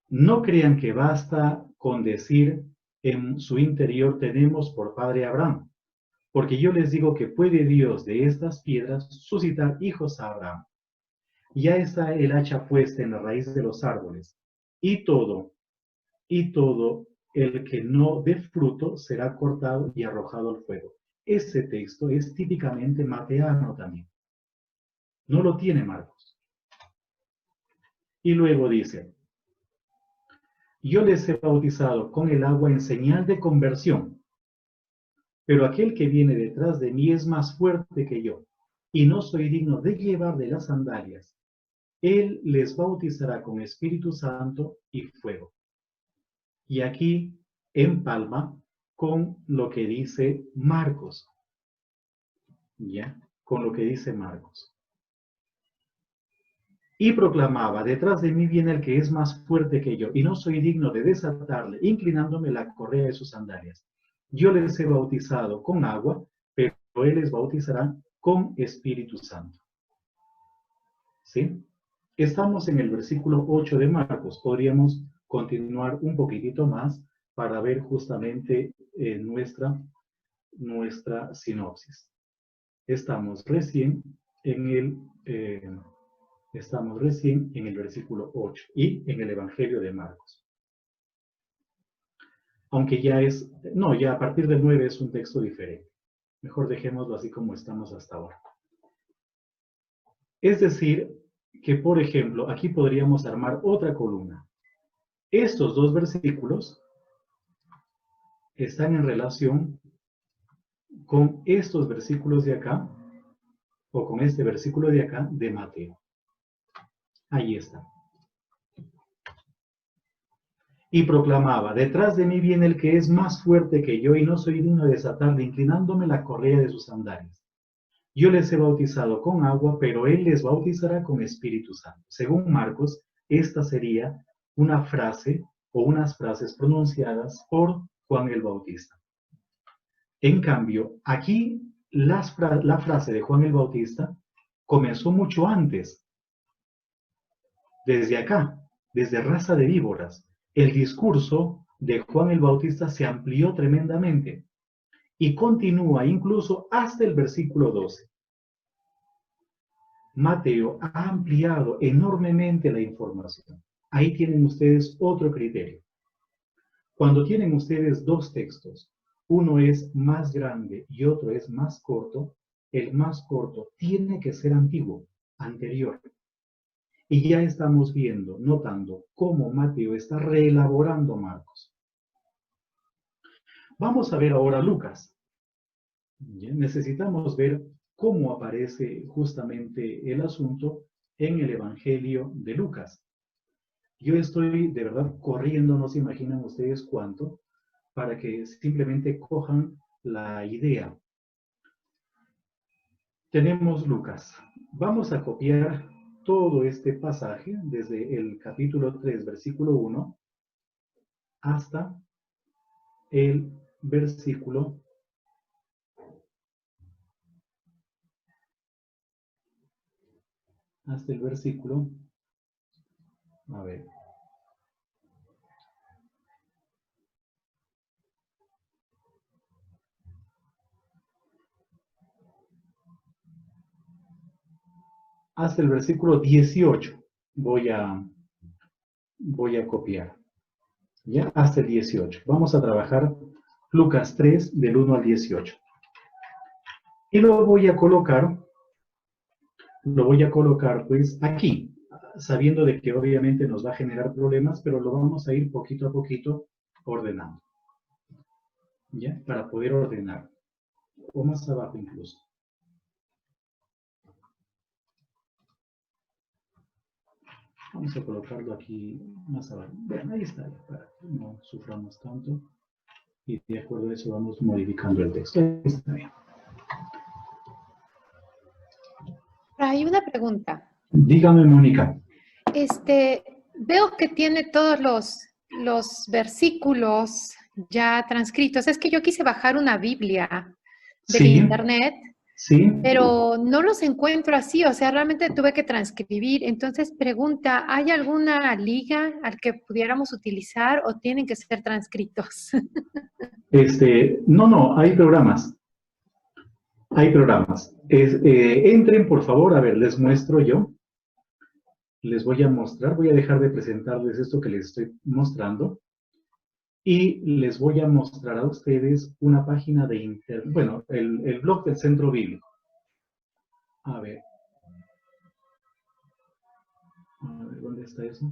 No crean que basta con decir en su interior tenemos por padre Abraham, porque yo les digo que puede Dios de estas piedras suscitar hijos a Abraham. Ya está el hacha puesta en la raíz de los árboles, y todo el que no dé fruto será cortado y arrojado al fuego. Este texto es típicamente mateano también. No lo tiene Marcos. Y luego dice, yo les he bautizado con el agua en señal de conversión, pero aquel que viene detrás de mí es más fuerte que yo, y no soy digno de llevarle las sandalias. Él les bautizará con Espíritu Santo y fuego. Y aquí empalma con lo que dice Marcos. ¿Ya? Con lo que dice Marcos. Y proclamaba, detrás de mí viene el que es más fuerte que yo, y no soy digno de desatarle, inclinándome la correa de sus sandalias. Yo les he bautizado con agua, pero él les bautizará con Espíritu Santo. ¿Sí? Estamos en el versículo 8 de Marcos. Podríamos continuar un poquitito más para ver justamente nuestra sinopsis. Estamos recién en el versículo 8 y en el Evangelio de Marcos. Aunque ya es, no, ya a partir del 9 es un texto diferente. Mejor dejémoslo así como estamos hasta ahora. Es decir, que por ejemplo, aquí podríamos armar otra columna. Estos dos versículos están en relación con estos versículos de acá, o con este versículo de acá de Mateo. Ahí está. Y proclamaba, detrás de mí viene el que es más fuerte que yo y no soy digno de desatarle, inclinándome la correa de sus sandalias. Yo les he bautizado con agua, pero él les bautizará con Espíritu Santo. Según Marcos, esta sería una frase o unas frases pronunciadas por Juan el Bautista. En cambio, aquí la frase de Juan el Bautista comenzó mucho antes. Desde acá, desde raza de víboras, el discurso de Juan el Bautista se amplió tremendamente y continúa incluso hasta el versículo 12. Mateo ha ampliado enormemente la información. Ahí tienen ustedes otro criterio. Cuando tienen ustedes dos textos, uno es más grande y otro es más corto, el más corto tiene que ser antiguo, anterior. Y ya estamos viendo, notando cómo Mateo está reelaborando Marcos. Vamos a ver ahora Lucas. ¿Ya? Necesitamos ver cómo aparece justamente el asunto en el Evangelio de Lucas. Yo estoy de verdad corriendo, no se imaginan ustedes cuánto, para que simplemente cojan la idea. Tenemos Lucas. Vamos a copiar todo este pasaje desde el capítulo 3, versículo 1, hasta el versículo 18. Voy a copiar. ¿Ya? Hasta el 18. Vamos a trabajar Lucas 3, del 1 al 18. Y lo voy a colocar pues aquí, sabiendo de que obviamente nos va a generar problemas, pero lo vamos a ir poquito a poquito ordenando. ¿Ya? Para poder ordenar. O más abajo incluso. Vamos a colocarlo aquí más abajo. Bueno, ahí está, para que no suframos tanto. Y de acuerdo a eso vamos modificando el texto. Ahí está bien. Hay una pregunta. Dígame, Mónica. Veo que tiene todos los versículos ya transcritos. Es que yo quise bajar una Biblia de internet, sí, pero no los encuentro así. O sea, realmente tuve que transcribir. Entonces, pregunta, ¿hay alguna liga al que pudiéramos utilizar o tienen que ser transcritos? No, hay programas. Hay programas. Entren, por favor, a ver, les muestro yo. Les voy a mostrar, voy a dejar de presentarles esto que les estoy mostrando. Y les voy a mostrar a ustedes una página de internet, bueno, el blog del Centro Bíblico. A ver, ¿dónde está eso?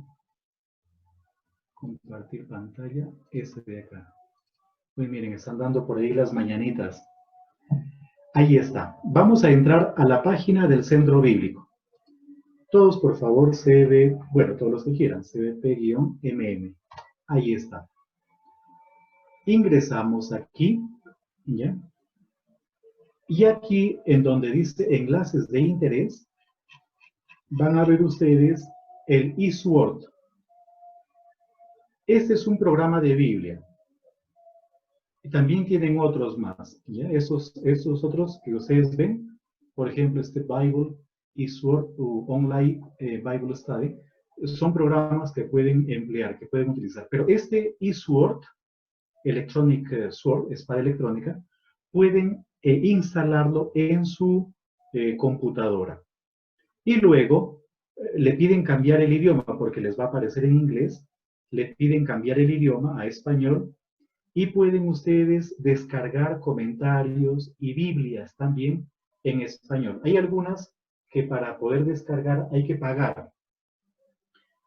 Compartir pantalla, este de acá. Uy, miren, están dando por ahí las mañanitas. Ahí está. Vamos a entrar a la página del Centro Bíblico. Todos, por favor, todos los que quieran, cbp-mm. Ahí está. Ingresamos aquí, ¿ya? Y aquí, en donde dice enlaces de interés, van a ver ustedes el eSword. Este es un programa de Biblia. Y también tienen otros más, ¿ya? Esos otros que ustedes ven, por ejemplo, este Bible eSword o Online Bible Study, son programas que pueden emplear, que pueden utilizar. Pero este eSword, Electronic Sword, espada electrónica, pueden instalarlo en su computadora. Y luego le piden cambiar el idioma, porque les va a aparecer en inglés, le piden cambiar el idioma a español, Y pueden ustedes descargar comentarios y Biblias también en español. Hay algunas que para poder descargar hay que pagar.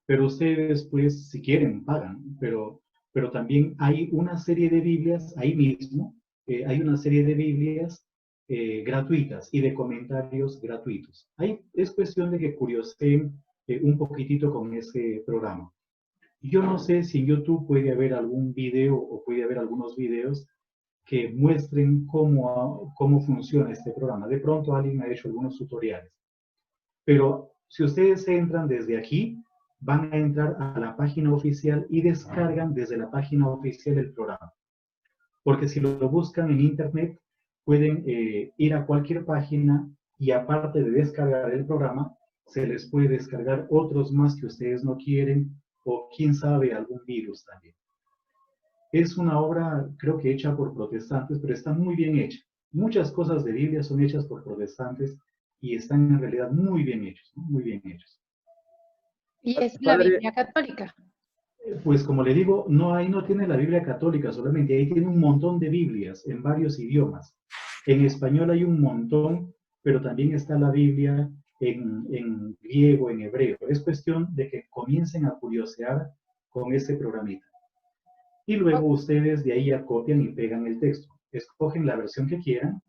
Pero ustedes, pues, si quieren, pagan. Pero también hay una serie de Biblias, ahí mismo, hay una serie de Biblias gratuitas y de comentarios gratuitos. Ahí es cuestión de que curioseen un poquitito con ese programa. Yo no sé si en YouTube puede haber algún video o puede haber algunos videos que muestren cómo funciona este programa. De pronto alguien ha hecho algunos tutoriales. Pero si ustedes entran desde aquí, van a entrar a la página oficial y descargan desde la página oficial el programa. Porque si lo buscan en internet, pueden ir a cualquier página y aparte de descargar el programa, se les puede descargar otros más que ustedes no quieren o quién sabe algún virus también. Es una obra, creo que hecha por protestantes, pero está muy bien hecha. Muchas cosas de Biblia son hechas por protestantes y están en realidad muy bien hechos, ¿no? Muy bien hechos. ¿Y es la Biblia católica? Pues como le digo, ahí no tiene la Biblia católica solamente, ahí tiene un montón de Biblias en varios idiomas. En español hay un montón, pero también está la Biblia en griego, en hebreo. Es cuestión de que comiencen a curiosear con ese programita. Y luego ustedes de ahí ya copian y pegan el texto. Escogen la versión que quieran,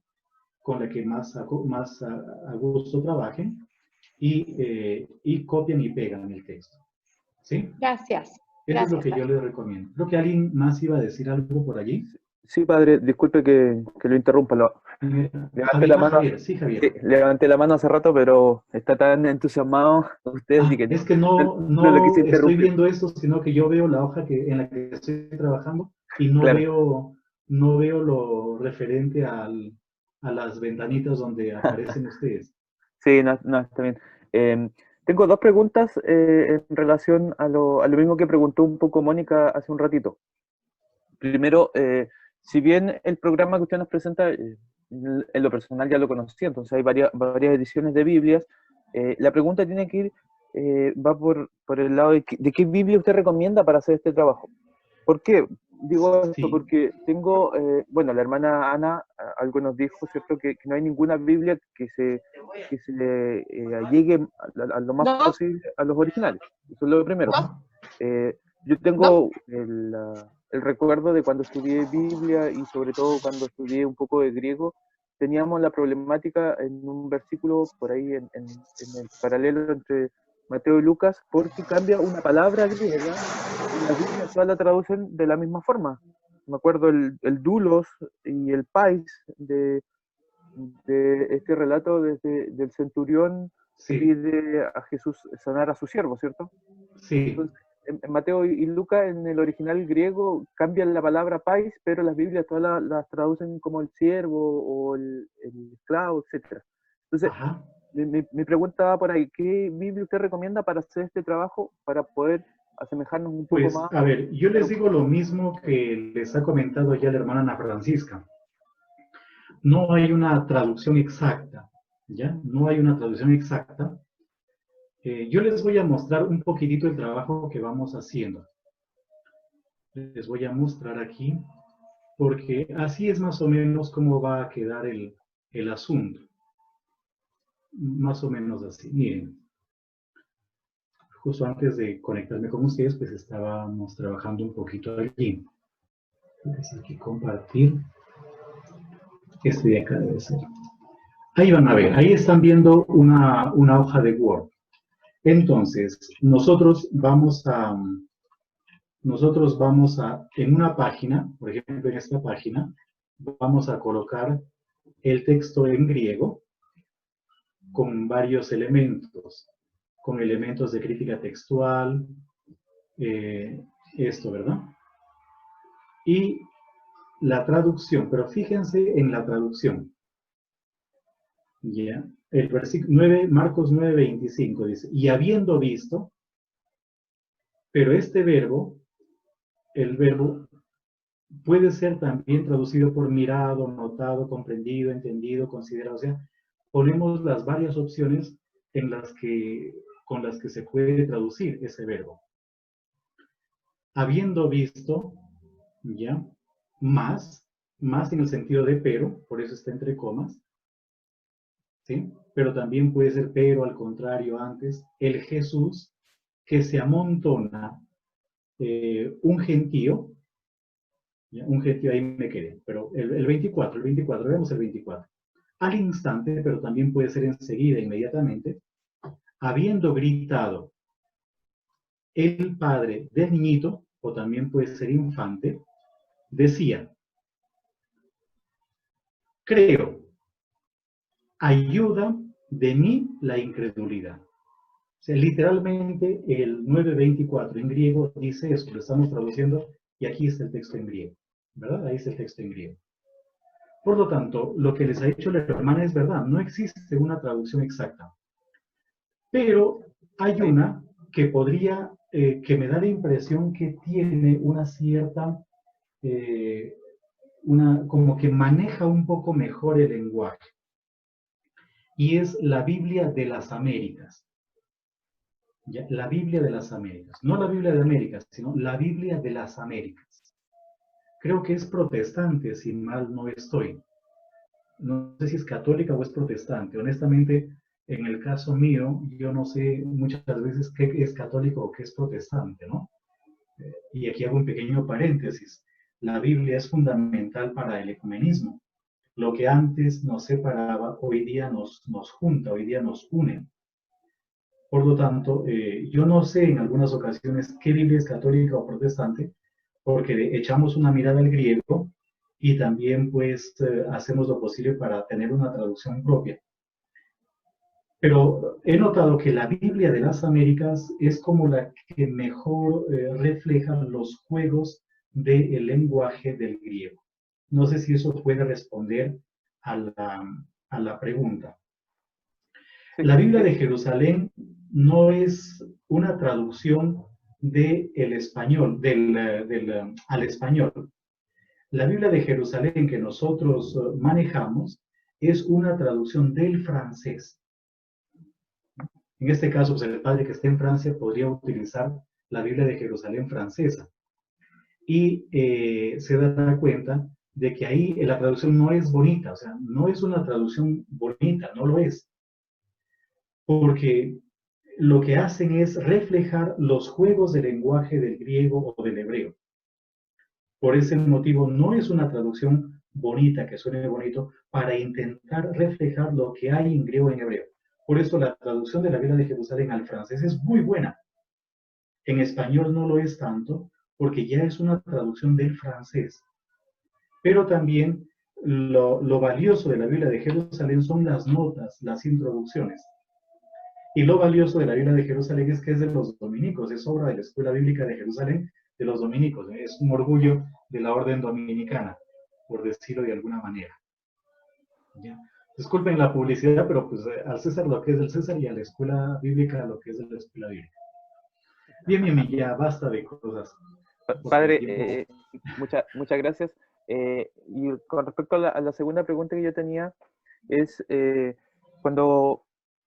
con la que más a gusto trabajen, y copian y pegan el texto. ¿Sí? Gracias. Eso es lo que yo les recomiendo. Creo que alguien más iba a decir algo por allí. Sí, padre, disculpe que lo interrumpa. Levanté la mano, Javier, sí, Javier. sí, levanté la mano hace rato, pero está tan entusiasmado usted así que es que no lo quise interrumpir. Estoy viendo esto, sino que yo veo la hoja en la que estoy trabajando y no veo lo referente a las ventanitas donde aparecen ustedes. Sí, no, está bien. Tengo dos preguntas en relación a lo mismo que preguntó un poco Mónica hace un ratito. Primero, si bien el programa que usted nos presenta, en lo personal ya lo conocía, entonces hay varias ediciones de Biblias, la pregunta tiene que ir, va por el lado de qué Biblia usted recomienda para hacer este trabajo. ¿Por qué? Digo esto Sí. porque tengo, bueno, la hermana Ana algo nos dijo, ¿cierto? Que no hay ninguna Biblia que se llegue a lo más posible a los originales. Eso es lo primero. Yo tengo el recuerdo de cuando estudié Biblia y sobre todo cuando estudié un poco de griego, teníamos la problemática en un versículo por ahí en el paralelo entre Mateo y Lucas, porque cambia una palabra griega y las Biblias todas la traducen de la misma forma. Me acuerdo el doulos y el pais de este relato del centurión que pide a Jesús sanar a su siervo, ¿cierto? Sí. Entonces, en Mateo y Lucas, en el original griego, cambian la palabra pais, pero las Biblias todas las traducen como el siervo o el esclavo, etc. Entonces, mi pregunta va por ahí, ¿qué Biblia usted recomienda para hacer este trabajo, para poder asemejarnos un poco más? A ver, yo les digo lo mismo que les ha comentado ya la hermana Ana Francisca. No hay una traducción exacta, ¿ya? No hay una traducción exacta. Yo les voy a mostrar un poquitito el trabajo que vamos haciendo. Les voy a mostrar aquí, porque así es más o menos cómo va a quedar el asunto. Más o menos así. Miren, justo antes de conectarme con ustedes, pues estábamos trabajando un poquito allí. Entonces aquí compartir. Este de acá debe ser. Ahí van a ver, ahí están viendo una hoja de Word. Entonces, nosotros vamos a, en una página, por ejemplo en esta página, vamos a colocar el texto en griego con varios elementos, con elementos de crítica textual, esto, ¿verdad? Y la traducción, pero fíjense en la traducción. Ya, el versículo 9, Marcos 9:25 dice, y habiendo visto, pero este verbo, el verbo puede ser también traducido por mirado, notado, comprendido, entendido, considerado. O sea, ponemos las varias opciones con las que se puede traducir ese verbo. Habiendo visto, ya, más en el sentido de pero, por eso está entre comas, ¿sí? Pero también puede ser pero al contrario antes, el Jesús que se amontona un gentío, ¿ya? Un gentío, ahí me quedé, pero el 24, vemos el 24. Al instante, pero también puede ser enseguida, inmediatamente, habiendo gritado el padre del niñito, o también puede ser infante, decía, creo, ayuda de mí la incredulidad. O sea, literalmente el 9:24 en griego dice eso, lo estamos traduciendo y aquí está el texto en griego, ¿verdad? Ahí está el texto en griego. Por lo tanto, lo que les ha dicho la hermana es verdad, no existe una traducción exacta. Pero hay una que podría, que me da la impresión que tiene una cierta, como que maneja un poco mejor el lenguaje. Y es la Biblia de las Américas. ¿Ya? La Biblia de las Américas. No la Biblia de Américas, sino la Biblia de las Américas. Creo que es protestante, si mal no estoy. No sé si es católica o es protestante. Honestamente, en el caso mío, yo no sé muchas veces qué es católico o qué es protestante, ¿no? Y aquí hago un pequeño paréntesis. La Biblia es fundamental para el ecumenismo. Lo que antes nos separaba, hoy día nos junta, hoy día nos une. Por lo tanto, yo no sé en algunas ocasiones qué Biblia es católica o protestante, porque echamos una mirada al griego y también pues hacemos lo posible para tener una traducción propia. Pero he notado que la Biblia de las Américas es como la que mejor refleja los juegos del lenguaje del griego. No sé si eso puede responder a la pregunta. La Biblia de Jerusalén no es una traducción del español, al español. La Biblia de Jerusalén que nosotros manejamos es una traducción del francés. En este caso, pues el padre que esté en Francia podría utilizar la Biblia de Jerusalén francesa. Y se dará cuenta de que ahí la traducción no es bonita, o sea, no es una traducción bonita, no lo es. Porque lo que hacen es reflejar los juegos de lenguaje del griego o del hebreo. Por ese motivo, no es una traducción bonita, que suene bonito, para intentar reflejar lo que hay en griego y en hebreo. Por eso la traducción de la Biblia de Jerusalén al francés es muy buena. En español no lo es tanto, porque ya es una traducción del francés. Pero también lo valioso de la Biblia de Jerusalén son las notas, las introducciones. Y lo valioso de la Biblia de Jerusalén es que es de los dominicos, es obra de la Escuela Bíblica de Jerusalén de los dominicos. Es un orgullo de la orden dominicana, por decirlo de alguna manera. ¿Ya? Disculpen la publicidad, pero pues al César lo que es del César y a la Escuela Bíblica lo que es de la Escuela Bíblica. Bien, ya basta de cosas. Padre, muchas gracias. Y con respecto a la segunda pregunta que yo tenía, es cuando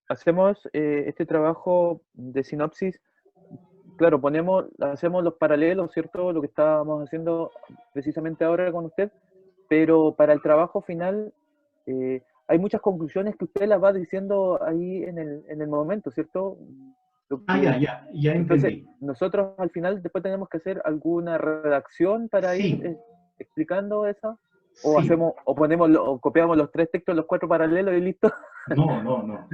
hacemos este trabajo de sinopsis, claro, hacemos los paralelos, ¿cierto? Lo que estábamos haciendo precisamente ahora con usted, pero para el trabajo final hay muchas conclusiones que usted las va diciendo ahí en el momento, ¿cierto? Ya entendí. Entonces, nosotros al final después tenemos que hacer alguna redacción para ir explicando eso. O hacemos, o copiamos los 3 textos, los 4 paralelos y listo. No.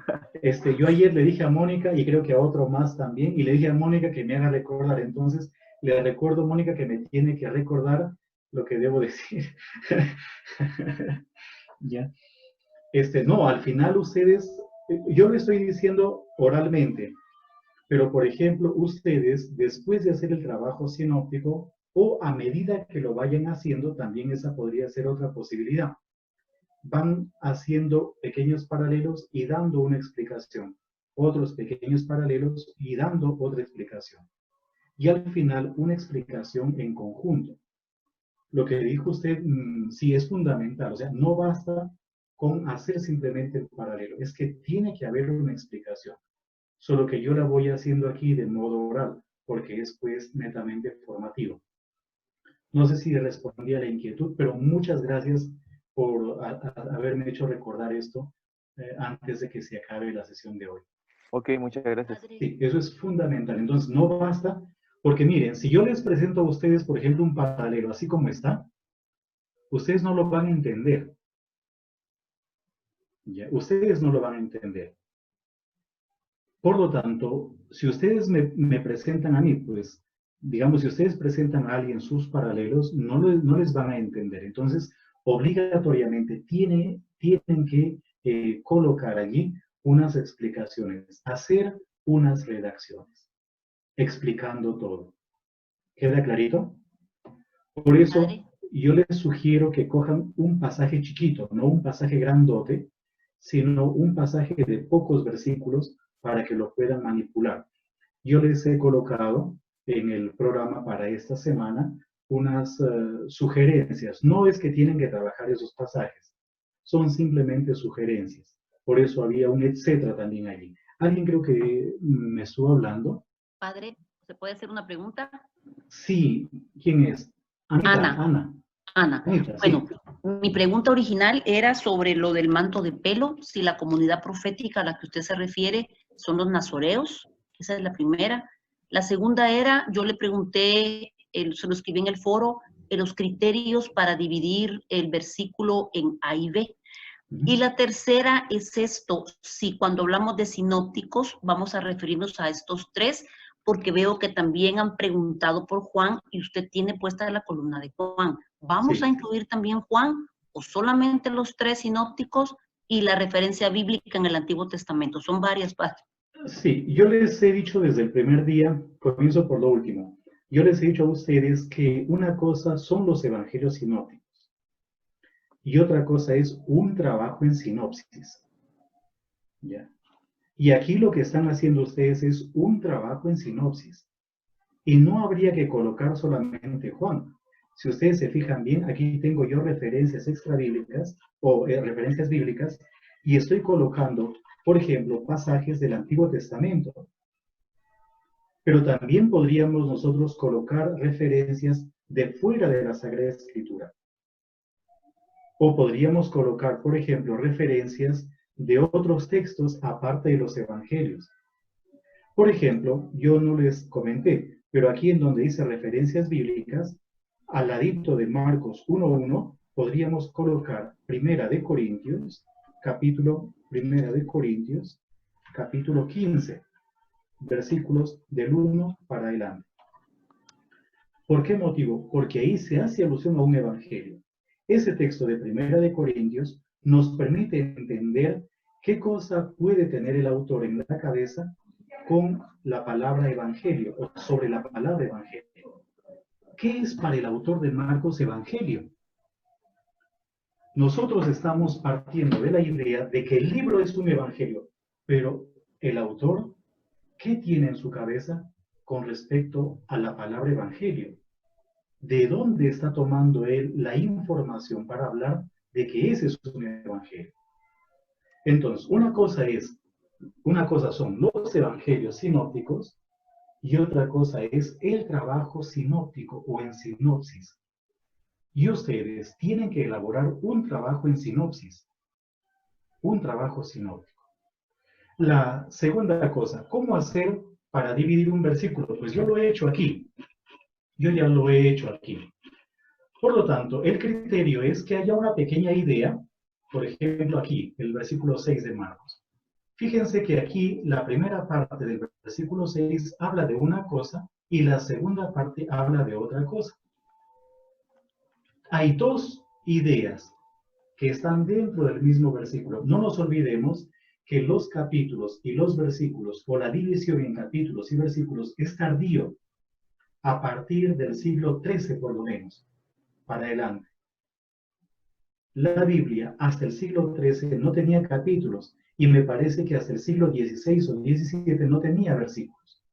Yo ayer le dije a Mónica, y creo que a otro más también, y le dije a Mónica que me haga recordar. Entonces, le recuerdo a Mónica que me tiene que recordar lo que debo decir. ¿Ya? No, al final ustedes, yo le estoy diciendo oralmente, pero por ejemplo, ustedes, después de hacer el trabajo sinóptico, o a medida que lo vayan haciendo, también esa podría ser otra posibilidad. Van haciendo pequeños paralelos y dando una explicación, otros pequeños paralelos y dando otra explicación. Y al final, una explicación en conjunto. Lo que dijo usted sí es fundamental, o sea, no basta con hacer simplemente el paralelo, es que tiene que haber una explicación. Solo que yo la voy haciendo aquí de modo oral, porque es pues netamente formativo. No sé si respondí a la inquietud, pero muchas gracias por haberme hecho recordar esto antes de que se acabe la sesión de hoy. Ok, muchas gracias. Sí, eso es fundamental. Entonces, no basta, porque miren, si yo les presento a ustedes, por ejemplo, un paralelo así como está, ustedes no lo van a entender. ¿Ya? Ustedes no lo van a entender. Por lo tanto, si ustedes me presentan a mí, pues, digamos, si ustedes presentan a alguien sus paralelos, no les van a entender. Entonces, obligatoriamente tienen que colocar allí unas explicaciones, hacer unas redacciones, explicando todo. ¿Queda clarito? Por eso, yo les sugiero que cojan un pasaje chiquito, no un pasaje grandote, sino un pasaje de pocos versículos para que lo puedan manipular. Yo les he colocado en el programa para esta semana unas sugerencias. No es que tienen que trabajar esos pasajes, son simplemente sugerencias. Por eso había un etcétera también allí. ¿Alguien creo que me estuvo hablando? Padre, ¿se puede hacer una pregunta? Sí, ¿quién es? Anita, Ana. Anita, bueno, sí. Mi pregunta original era sobre lo del manto de pelo, si la comunidad profética a la que usted se refiere son los nazoreos, esa es la primera. La segunda era, yo le pregunté, se lo escribí en el foro, los criterios para dividir el versículo en A y B. Y la tercera es esto, si cuando hablamos de sinópticos vamos a referirnos a estos tres, porque veo que también han preguntado por Juan y usted tiene puesta la columna de Juan. ¿Vamos a incluir también Juan o solamente los tres sinópticos y la referencia bíblica en el Antiguo Testamento? Son varias partes. Sí, yo les he dicho desde el primer día, comienzo por lo último, yo les he dicho a ustedes que una cosa son los evangelios sinópticos y otra cosa es un trabajo en sinopsis. ¿Ya? Y aquí lo que están haciendo ustedes es un trabajo en sinopsis. Y no habría que colocar solamente Juan. Si ustedes se fijan bien, aquí tengo yo referencias extrabíblicas o referencias bíblicas y estoy colocando, por ejemplo, pasajes del Antiguo Testamento. Pero también podríamos nosotros colocar referencias de fuera de la Sagrada Escritura. O podríamos colocar, por ejemplo, referencias de otros textos aparte de los evangelios. Por ejemplo, yo no les comenté, pero aquí en donde dice referencias bíblicas, al ladito de Marcos 1:1, podríamos colocar Primera de Corintios, capítulo 15, versículos del 1 para adelante. ¿Por qué motivo? Porque ahí se hace alusión a un evangelio. Ese texto de Primera de Corintios nos permite entender qué cosa puede tener el autor en la cabeza con la palabra evangelio o sobre la palabra evangelio. ¿Qué es para el autor de Marcos evangelio? Nosotros estamos partiendo de la idea de que el libro es un evangelio, pero el autor, ¿qué tiene en su cabeza con respecto a la palabra evangelio? ¿De dónde está tomando él la información para hablar de que ese es un evangelio? Entonces, una cosa son los evangelios sinópticos y otra cosa es el trabajo sinóptico o en sinopsis. Y ustedes tienen que elaborar un trabajo en sinopsis, un trabajo sinóptico. La segunda cosa, ¿cómo hacer para dividir un versículo? Pues yo lo he hecho aquí. Yo ya lo he hecho aquí. Por lo tanto, el criterio es que haya una pequeña idea, por ejemplo aquí, el versículo 6 de Marcos. Fíjense que aquí la primera parte del versículo 6 habla de una cosa y la segunda parte habla de otra cosa. Hay dos ideas que están dentro del mismo versículo. No nos olvidemos que los capítulos y los versículos, o la división en capítulos y versículos, es tardío, a partir del siglo XIII por lo menos, para adelante. La Biblia hasta el siglo XIII no tenía capítulos, y me parece que hasta el siglo XVI o XVII no tenía versículos.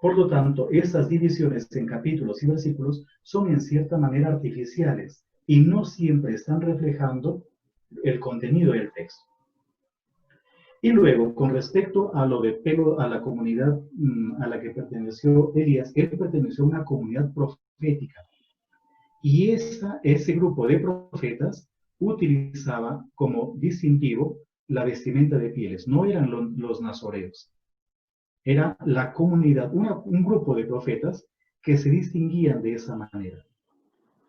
Por lo tanto, estas divisiones en capítulos y versículos son en cierta manera artificiales y no siempre están reflejando el contenido del texto. Y luego, con respecto a lo de pelo, a la comunidad a la que perteneció Elías, él perteneció a una comunidad profética. profética. Y ese grupo de profetas utilizaba como distintivo la vestimenta de pieles. No eran los nazoreos. Era la comunidad, un grupo de profetas que se distinguían de esa manera.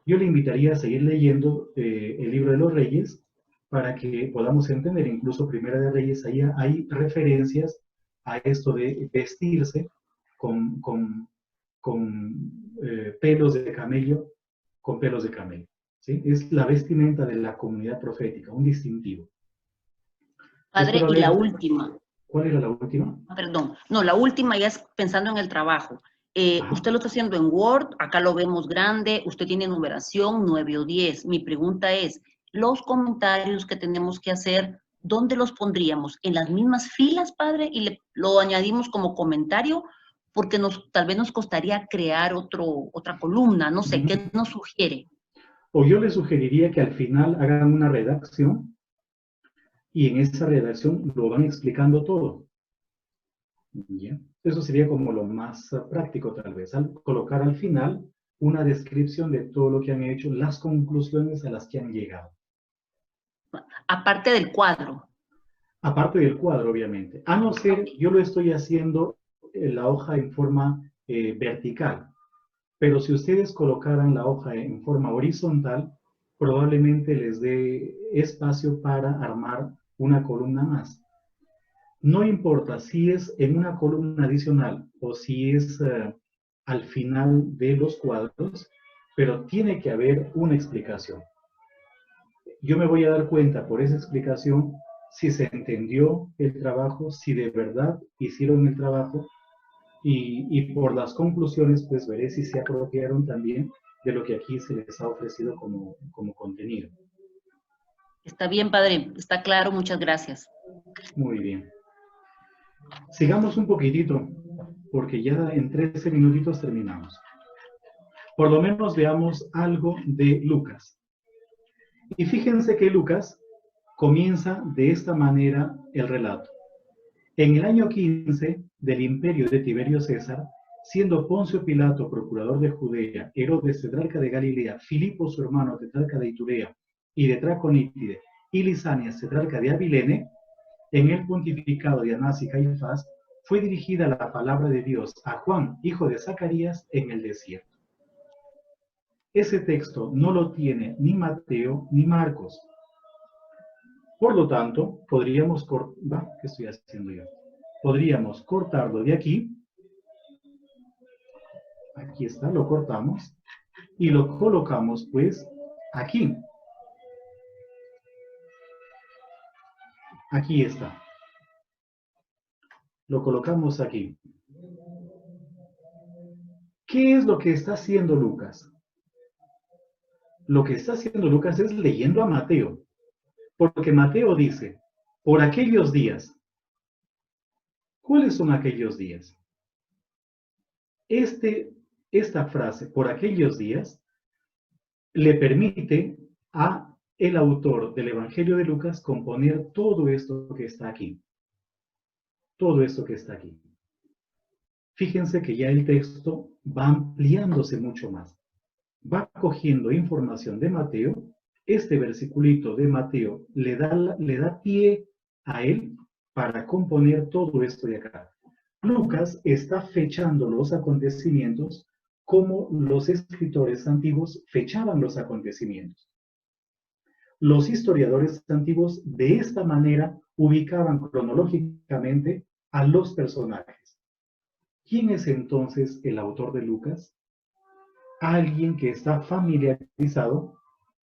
Yo le invitaría a seguir leyendo el libro de los Reyes para que podamos entender, incluso Primera de Reyes, ahí hay referencias a esto de vestirse con pelos de camello, ¿sí? Es la vestimenta de la comunidad profética, un distintivo. Padre, y la última. ¿Cuál era la última? Perdón, no, la última ya es pensando en el trabajo. Usted lo está haciendo en Word, acá lo vemos grande, usted tiene numeración 9 o 10. Mi pregunta es, los comentarios que tenemos que hacer, ¿dónde los pondríamos? ¿En las mismas filas, padre? ¿Y lo añadimos como comentario? Porque tal vez nos costaría crear otra columna, no sé, ¿qué nos sugiere? O yo le sugeriría que al final hagan una redacción y en esa redacción lo van explicando todo. ¿Ya? Eso sería como lo más práctico tal vez, colocar al final una descripción de todo lo que han hecho, las conclusiones a las que han llegado. Aparte del cuadro. Aparte del cuadro, obviamente. A no ser, yo lo estoy haciendo en la hoja en forma vertical, pero si ustedes colocaran la hoja en forma horizontal, probablemente les dé espacio para armar una columna más. No importa si es en una columna adicional o si es al final de los cuadros, pero tiene que haber una explicación. Yo me voy a dar cuenta por esa explicación si se entendió el trabajo, si de verdad hicieron el trabajo y por las conclusiones pues veré si se apropiaron también de lo que aquí se les ha ofrecido como contenido. Está bien, padre, está claro, muchas gracias. Muy bien. Sigamos un poquitito, porque ya en 13 minutitos terminamos. Por lo menos veamos algo de Lucas. Y fíjense que Lucas comienza de esta manera el relato. En el año 15 del imperio de Tiberio César, siendo Poncio Pilato procurador de Judea, Herodes tetrarca de Galilea, Filipo su hermano tetrarca de Iturea y de Traconítide, y Lisanias tetrarca de Abilene, en el pontificado de Anás y Caifás, fue dirigida la palabra de Dios a Juan, hijo de Zacarías, en el desierto. Ese texto no lo tiene ni Mateo ni Marcos. Por lo tanto, podríamos cortarlo de aquí. Aquí está, lo cortamos. Y lo colocamos, pues, aquí. Aquí está. Lo colocamos aquí. ¿Qué es lo que está haciendo Lucas? Lo que está haciendo Lucas es leyendo a Mateo. Porque Mateo dice, por aquellos días. ¿Cuáles son aquellos días? Esta frase, por aquellos días, le permite a el autor del Evangelio de Lucas componer todo esto que está aquí. Todo esto que está aquí. Fíjense que ya el texto va ampliándose mucho más. Va cogiendo información de Mateo. Este versiculito de Mateo le da pie a él para componer todo esto de acá. Lucas está fechando los acontecimientos como los escritores antiguos fechaban los acontecimientos. Los historiadores antiguos de esta manera ubicaban cronológicamente a los personajes. ¿Quién es entonces el autor de Lucas? Alguien que está familiarizado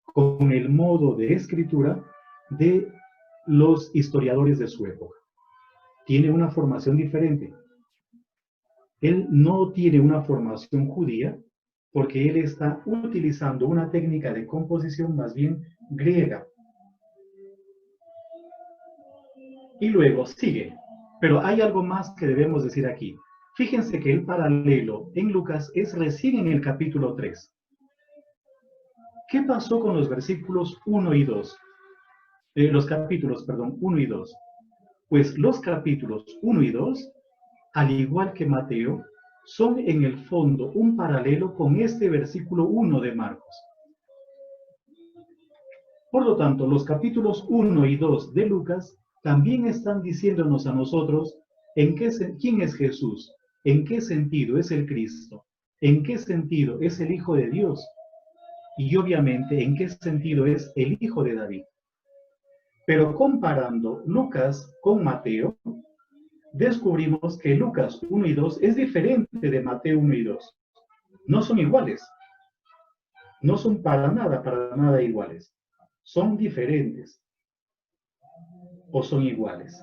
con el modo de escritura de los historiadores de su época. Tiene una formación diferente. Él no tiene una formación judía porque él está utilizando una técnica de composición más bien griega. Y luego sigue. Pero hay algo más que debemos decir aquí. Fíjense que el paralelo en Lucas es recién en el capítulo 3. ¿Qué pasó con los versículos 1 y 2? Los capítulos 1 y 2. Pues los capítulos 1 y 2, al igual que Mateo, son en el fondo un paralelo con este versículo 1 de Marcos. Por lo tanto, los capítulos 1 y 2 de Lucas también están diciéndonos a nosotros quién es Jesús, en qué sentido es el Cristo, en qué sentido es el Hijo de Dios y obviamente en qué sentido es el Hijo de David. Pero comparando Lucas con Mateo, descubrimos que Lucas 1 y 2 es diferente de Mateo 1 y 2. No son iguales. No son para nada iguales. Son diferentes. ¿O son iguales?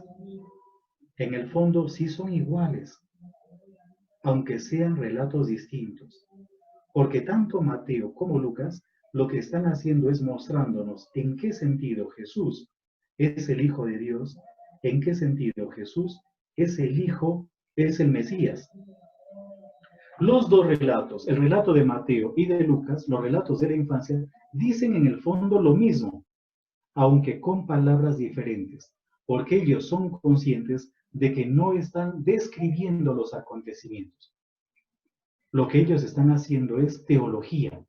En el fondo sí son iguales, aunque sean relatos distintos. Porque tanto Mateo como Lucas lo que están haciendo es mostrándonos en qué sentido Jesús es el Hijo de Dios, en qué sentido Jesús es el Hijo, es el Mesías. Los dos relatos, el relato de Mateo y de Lucas, los relatos de la infancia, dicen en el fondo lo mismo, aunque con palabras diferentes, porque ellos son conscientes de que no están describiendo los acontecimientos. Lo que ellos están haciendo es teología.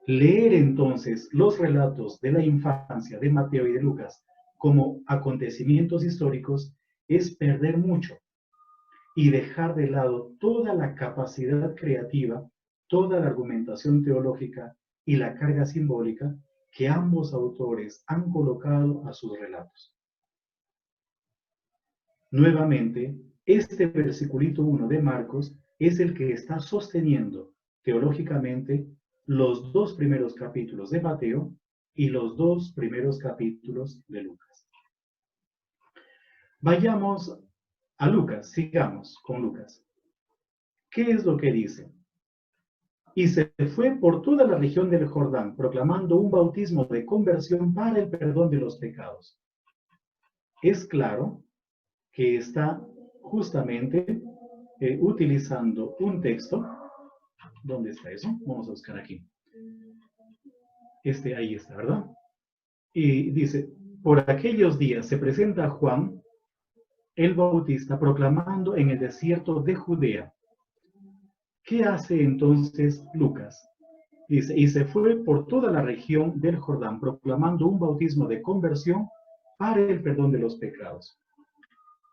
Leer entonces los relatos de la infancia de Mateo y de Lucas como acontecimientos históricos es perder mucho y dejar de lado toda la capacidad creativa, toda la argumentación teológica y la carga simbólica que ambos autores han colocado a sus relatos. Nuevamente, este versiculito 1 de Marcos es el que está sosteniendo teológicamente los dos primeros capítulos de Mateo y los dos primeros capítulos de Lucas. Vayamos a Lucas, sigamos con Lucas. ¿Qué es lo que dice? Y se fue por toda la región del Jordán, proclamando un bautismo de conversión para el perdón de los pecados. Es claro que está justamente utilizando un texto. ¿Dónde está eso? Vamos a buscar aquí. Ahí está, ¿verdad? Y dice, por aquellos días se presenta Juan el Bautista proclamando en el desierto de Judea. ¿Qué hace entonces Lucas? Dice, y se fue por toda la región del Jordán proclamando un bautismo de conversión para el perdón de los pecados.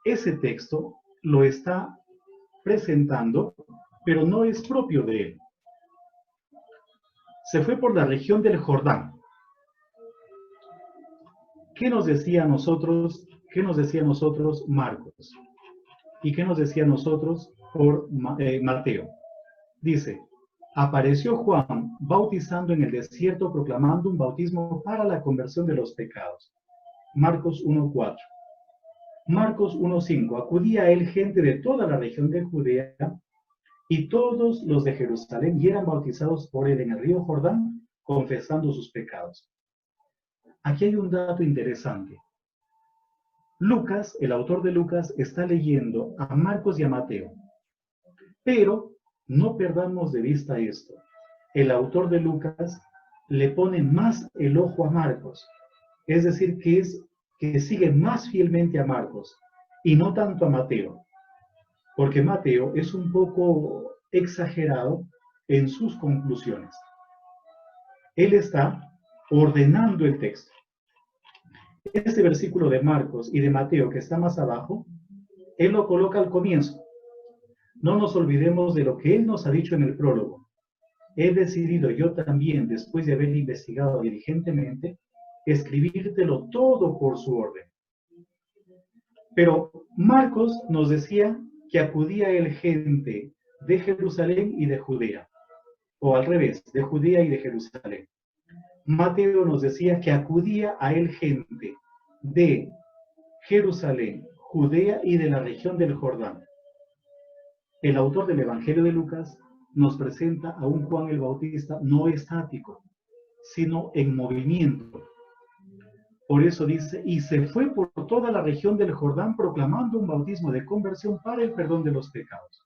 Ese texto lo está presentando, pero no es propio de él. Se fue por la región del Jordán. ¿Qué nos decía a nosotros Marcos? ¿Y qué nos decía a nosotros por Mateo? Dice, apareció Juan bautizando en el desierto proclamando un bautismo para la conversión de los pecados. Marcos 1:4. Marcos 1:5. Acudía a él gente de toda la región de Judea y todos los de Jerusalén y eran bautizados por él en el río Jordán, confesando sus pecados. Aquí hay un dato interesante. Lucas, el autor de Lucas, está leyendo a Marcos y a Mateo. Pero no perdamos de vista esto. El autor de Lucas le pone más el ojo a Marcos. Es decir, que sigue más fielmente a Marcos y no tanto a Mateo. Porque Mateo es un poco exagerado en sus conclusiones. Él está ordenando el texto. Este versículo de Marcos y de Mateo que está más abajo, él lo coloca al comienzo. No nos olvidemos de lo que él nos ha dicho en el prólogo. He decidido yo también, después de haber investigado diligentemente, escribírtelo todo por su orden. Pero Marcos nos decía que acudía a él gente de Jerusalén y de Judea, o al revés, de Judea y de Jerusalén. Mateo nos decía que acudía a él gente de Jerusalén, Judea y de la región del Jordán. El autor del Evangelio de Lucas nos presenta a un Juan el Bautista no estático, sino en movimiento. Por eso dice, y se fue por toda la región del Jordán proclamando un bautismo de conversión para el perdón de los pecados.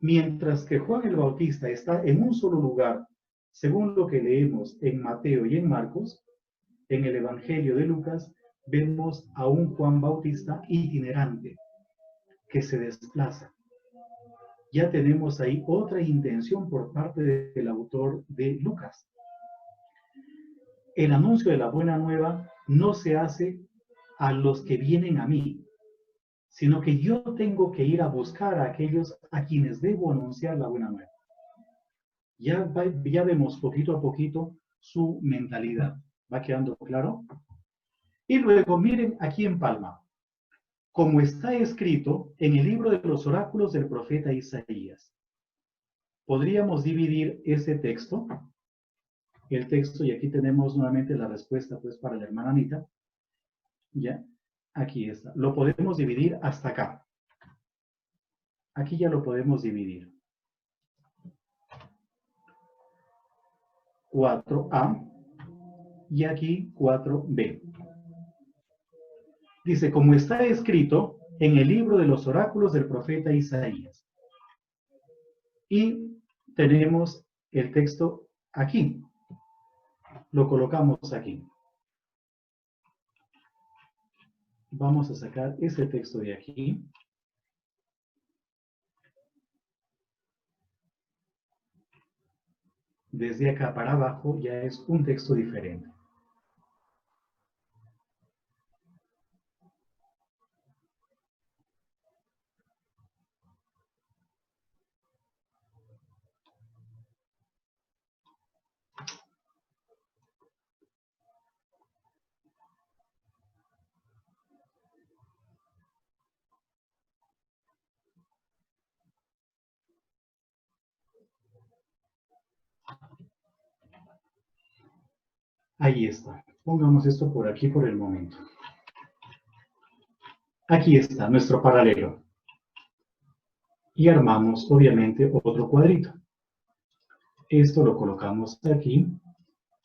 Mientras que Juan el Bautista está en un solo lugar, según lo que leemos en Mateo y en Marcos, en el Evangelio de Lucas vemos a un Juan Bautista itinerante, que se desplaza. ya tenemos ahí otra intención por parte del autor de Lucas. El anuncio de la buena nueva no se hace a los que vienen a mí, sino que yo tengo que ir a buscar a aquellos a quienes debo anunciar la buena nueva. Ya vemos poquito a poquito su mentalidad. ¿Va quedando claro? Y luego miren aquí en palma, como está escrito en el libro de los oráculos del profeta Isaías. Podríamos dividir ese texto, el texto, y aquí tenemos nuevamente la respuesta pues para la hermana Anita. Ya, aquí está. Lo podemos dividir hasta acá. Aquí ya lo podemos dividir. 4A y aquí 4B. Dice, como está escrito en el libro de los oráculos del profeta Isaías. Y tenemos el texto aquí. Lo colocamos aquí. Vamos a sacar ese texto de aquí. Desde acá para abajo ya es un texto diferente. Ahí está. Pongamos esto por aquí por el momento. Aquí está nuestro paralelo. Y armamos, obviamente, otro cuadrito. Esto lo colocamos aquí.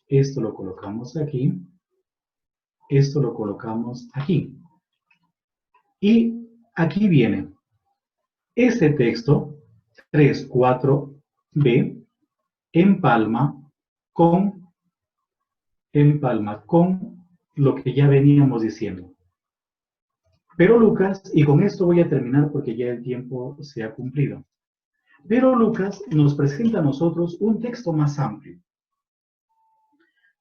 Esto lo colocamos aquí. Esto lo colocamos aquí. Y aquí viene este texto, 3,4b, empalma con lo que ya veníamos diciendo. Pero Lucas, y con esto voy a terminar porque ya el tiempo se ha cumplido. Pero Lucas nos presenta a nosotros un texto más amplio.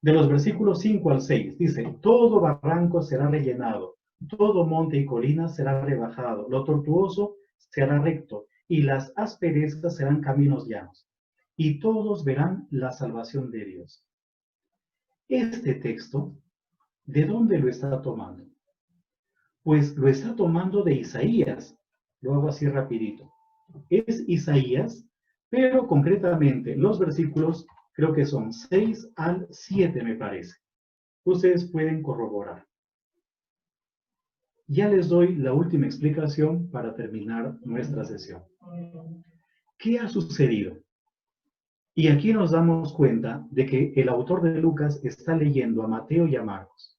De los versículos 5 al 6, dice, todo barranco será rellenado, todo monte y colina será rebajado, lo tortuoso será recto, y las asperezas serán caminos llanos, y todos verán la salvación de Dios. Este texto, ¿de dónde lo está tomando? Pues lo está tomando de Isaías. Lo hago así rapidito. Es Isaías, pero concretamente los versículos creo que son 6 al 7 me parece. Ustedes pueden corroborar. Ya les doy la última explicación para terminar nuestra sesión. ¿Qué ha sucedido? Y aquí nos damos cuenta de que el autor de Lucas está leyendo a Mateo y a Marcos.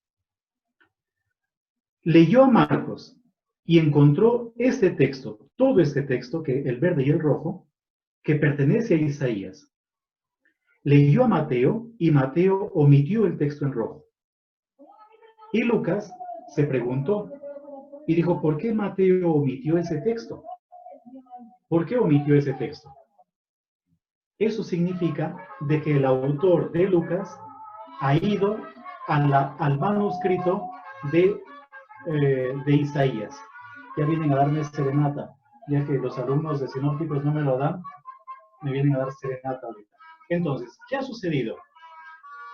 Leyó a Marcos y encontró este texto, todo este texto, que el verde y el rojo, que pertenece a Isaías. Leyó a Mateo y Mateo omitió el texto en rojo. Y Lucas se preguntó y dijo, ¿por qué Mateo omitió ese texto? ¿Por qué omitió ese texto? Eso significa de que el autor de Lucas ha ido al manuscrito de Isaías. Ya vienen a darme serenata, ya que los alumnos de sinópticos no me lo dan, me vienen a dar serenata ahorita. Entonces, ¿qué ha sucedido?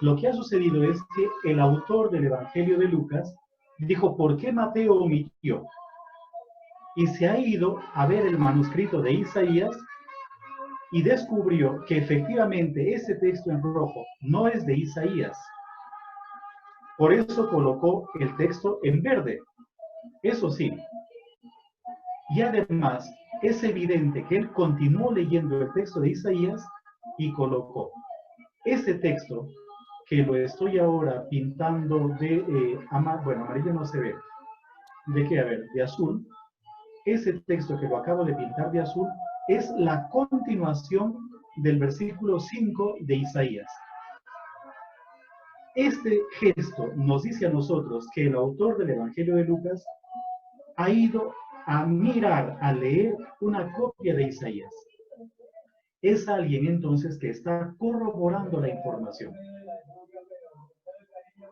Lo que ha sucedido es que el autor del Evangelio de Lucas dijo, ¿por qué Mateo omitió? Y se ha ido a ver el manuscrito de Isaías y descubrió que efectivamente ese texto en rojo no es de Isaías. Por eso colocó el texto en verde. Eso sí. Y además, es evidente que él continuó leyendo el texto de Isaías y colocó ese texto, que lo estoy ahora pintando de, bueno, amarillo no se ve. ¿De qué? A ver, de azul. Ese texto que lo acabo de pintar de azul es la continuación del versículo 5 de Isaías. Este gesto nos dice a nosotros que el autor del Evangelio de Lucas ha ido a mirar, a leer una copia de Isaías. Es alguien entonces que está corroborando la información.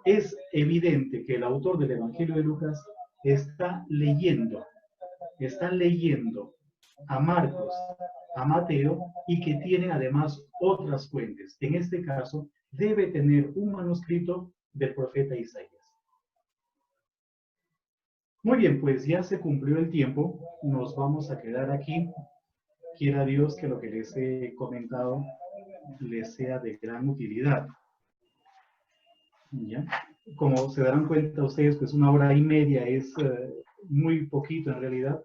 Es evidente que el autor del Evangelio de Lucas está leyendo a Marcos, a Mateo, y que tiene además otras fuentes. En este caso, debe tener un manuscrito del profeta Isaías. Muy bien, pues ya se cumplió el tiempo, nos vamos a quedar aquí. Quiera Dios que lo que les he comentado les sea de gran utilidad. ¿Ya? Como se darán cuenta ustedes, pues 1 hora y media es muy poquito en realidad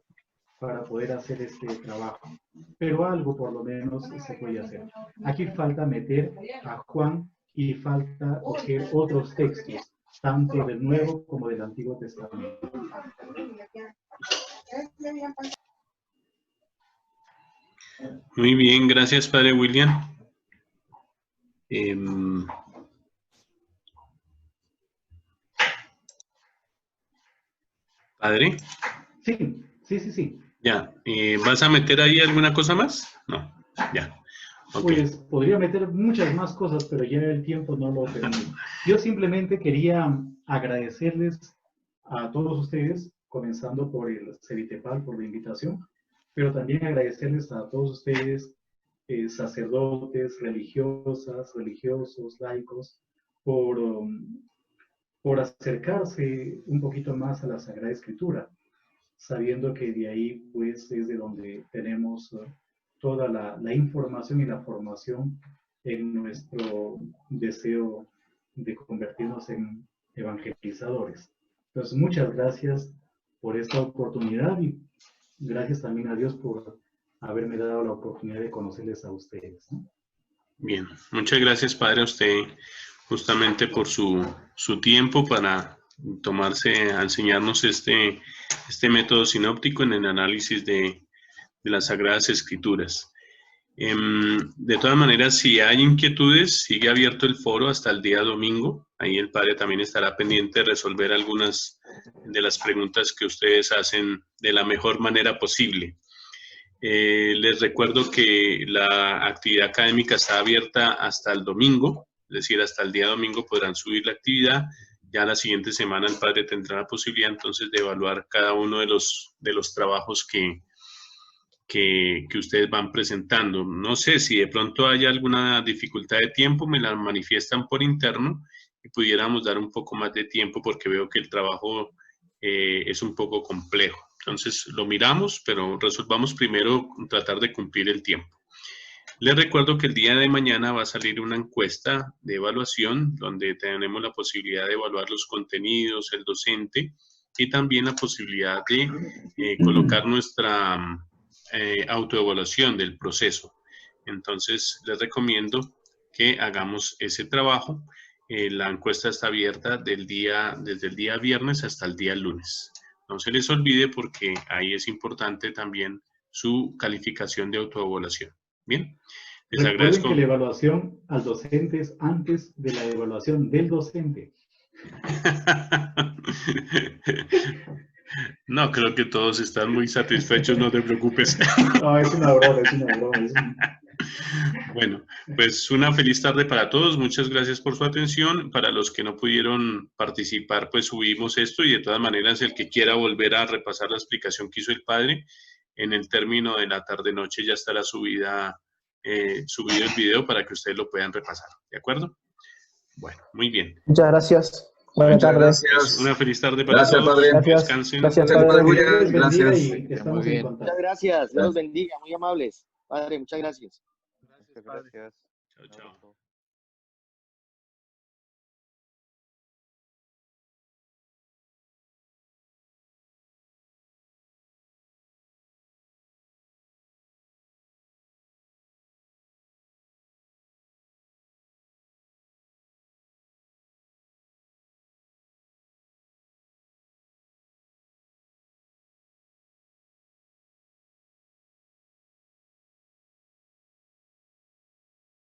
para poder hacer este trabajo. Pero algo por lo menos se puede hacer. Aquí falta meter a Juan y falta coger otros textos, tanto del Nuevo como del Antiguo Testamento. Muy bien, gracias, Padre William. Padre. Sí. Ya, ¿vas a meter ahí alguna cosa más? No, ya. Okay. Pues podría meter muchas más cosas, pero ya el tiempo no lo permite. Yo simplemente quería agradecerles a todos ustedes, comenzando por el CEVITEPAL, por la invitación, pero también agradecerles a todos ustedes, sacerdotes, religiosas, religiosos, laicos, por acercarse un poquito más a la Sagrada Escritura, sabiendo que de ahí pues es de donde tenemos toda la información y la formación en nuestro deseo de convertirnos en evangelizadores. Entonces, muchas gracias por esta oportunidad y gracias también a Dios por haberme dado la oportunidad de conocerles a ustedes, ¿no? Bien, muchas gracias, Padre, a usted justamente por su tiempo para tomarse a enseñarnos este método sinóptico en el análisis de las Sagradas Escrituras. De todas maneras, si hay inquietudes, sigue abierto el foro hasta el día domingo. Ahí el Padre también estará pendiente de resolver algunas de las preguntas que ustedes hacen de la mejor manera posible. Les recuerdo que la actividad académica está abierta hasta el domingo, es decir, hasta el día domingo podrán subir la actividad. Ya la siguiente semana el Padre tendrá la posibilidad entonces de evaluar cada uno de los trabajos que ustedes van presentando. No sé si de pronto hay alguna dificultad de tiempo, me la manifiestan por interno y pudiéramos dar un poco más de tiempo porque veo que el trabajo es un poco complejo. Entonces lo miramos, pero resolvamos primero tratar de cumplir el tiempo. Les recuerdo que el día de mañana va a salir una encuesta de evaluación donde tenemos la posibilidad de evaluar los contenidos, el docente y también la posibilidad de colocar nuestra autoevaluación del proceso. Entonces les recomiendo que hagamos ese trabajo. La encuesta está abierta desde el día viernes hasta el día lunes. No se les olvide porque ahí es importante también su calificación de autoevaluación. Bien, les agradezco. Que la evaluación al docente es antes de la evaluación del docente. No, creo que todos están muy satisfechos, no te preocupes. No, es una broma, Bueno, pues una feliz tarde para todos. Muchas gracias por su atención. Para los que no pudieron participar, pues subimos esto y de todas maneras el que quiera volver a repasar la explicación que hizo el Padre, en el término de la tarde-noche ya estará subido el video para que ustedes lo puedan repasar. ¿De acuerdo? Bueno, muy bien. Muchas gracias. Buenas tardes. Gracias. Una feliz tarde para todos. Padre. Descansen. Gracias, Padre. Gracias. Muchas gracias. Dios los bendiga. Muy amables. Padre, muchas gracias. Gracias. Chao, chao.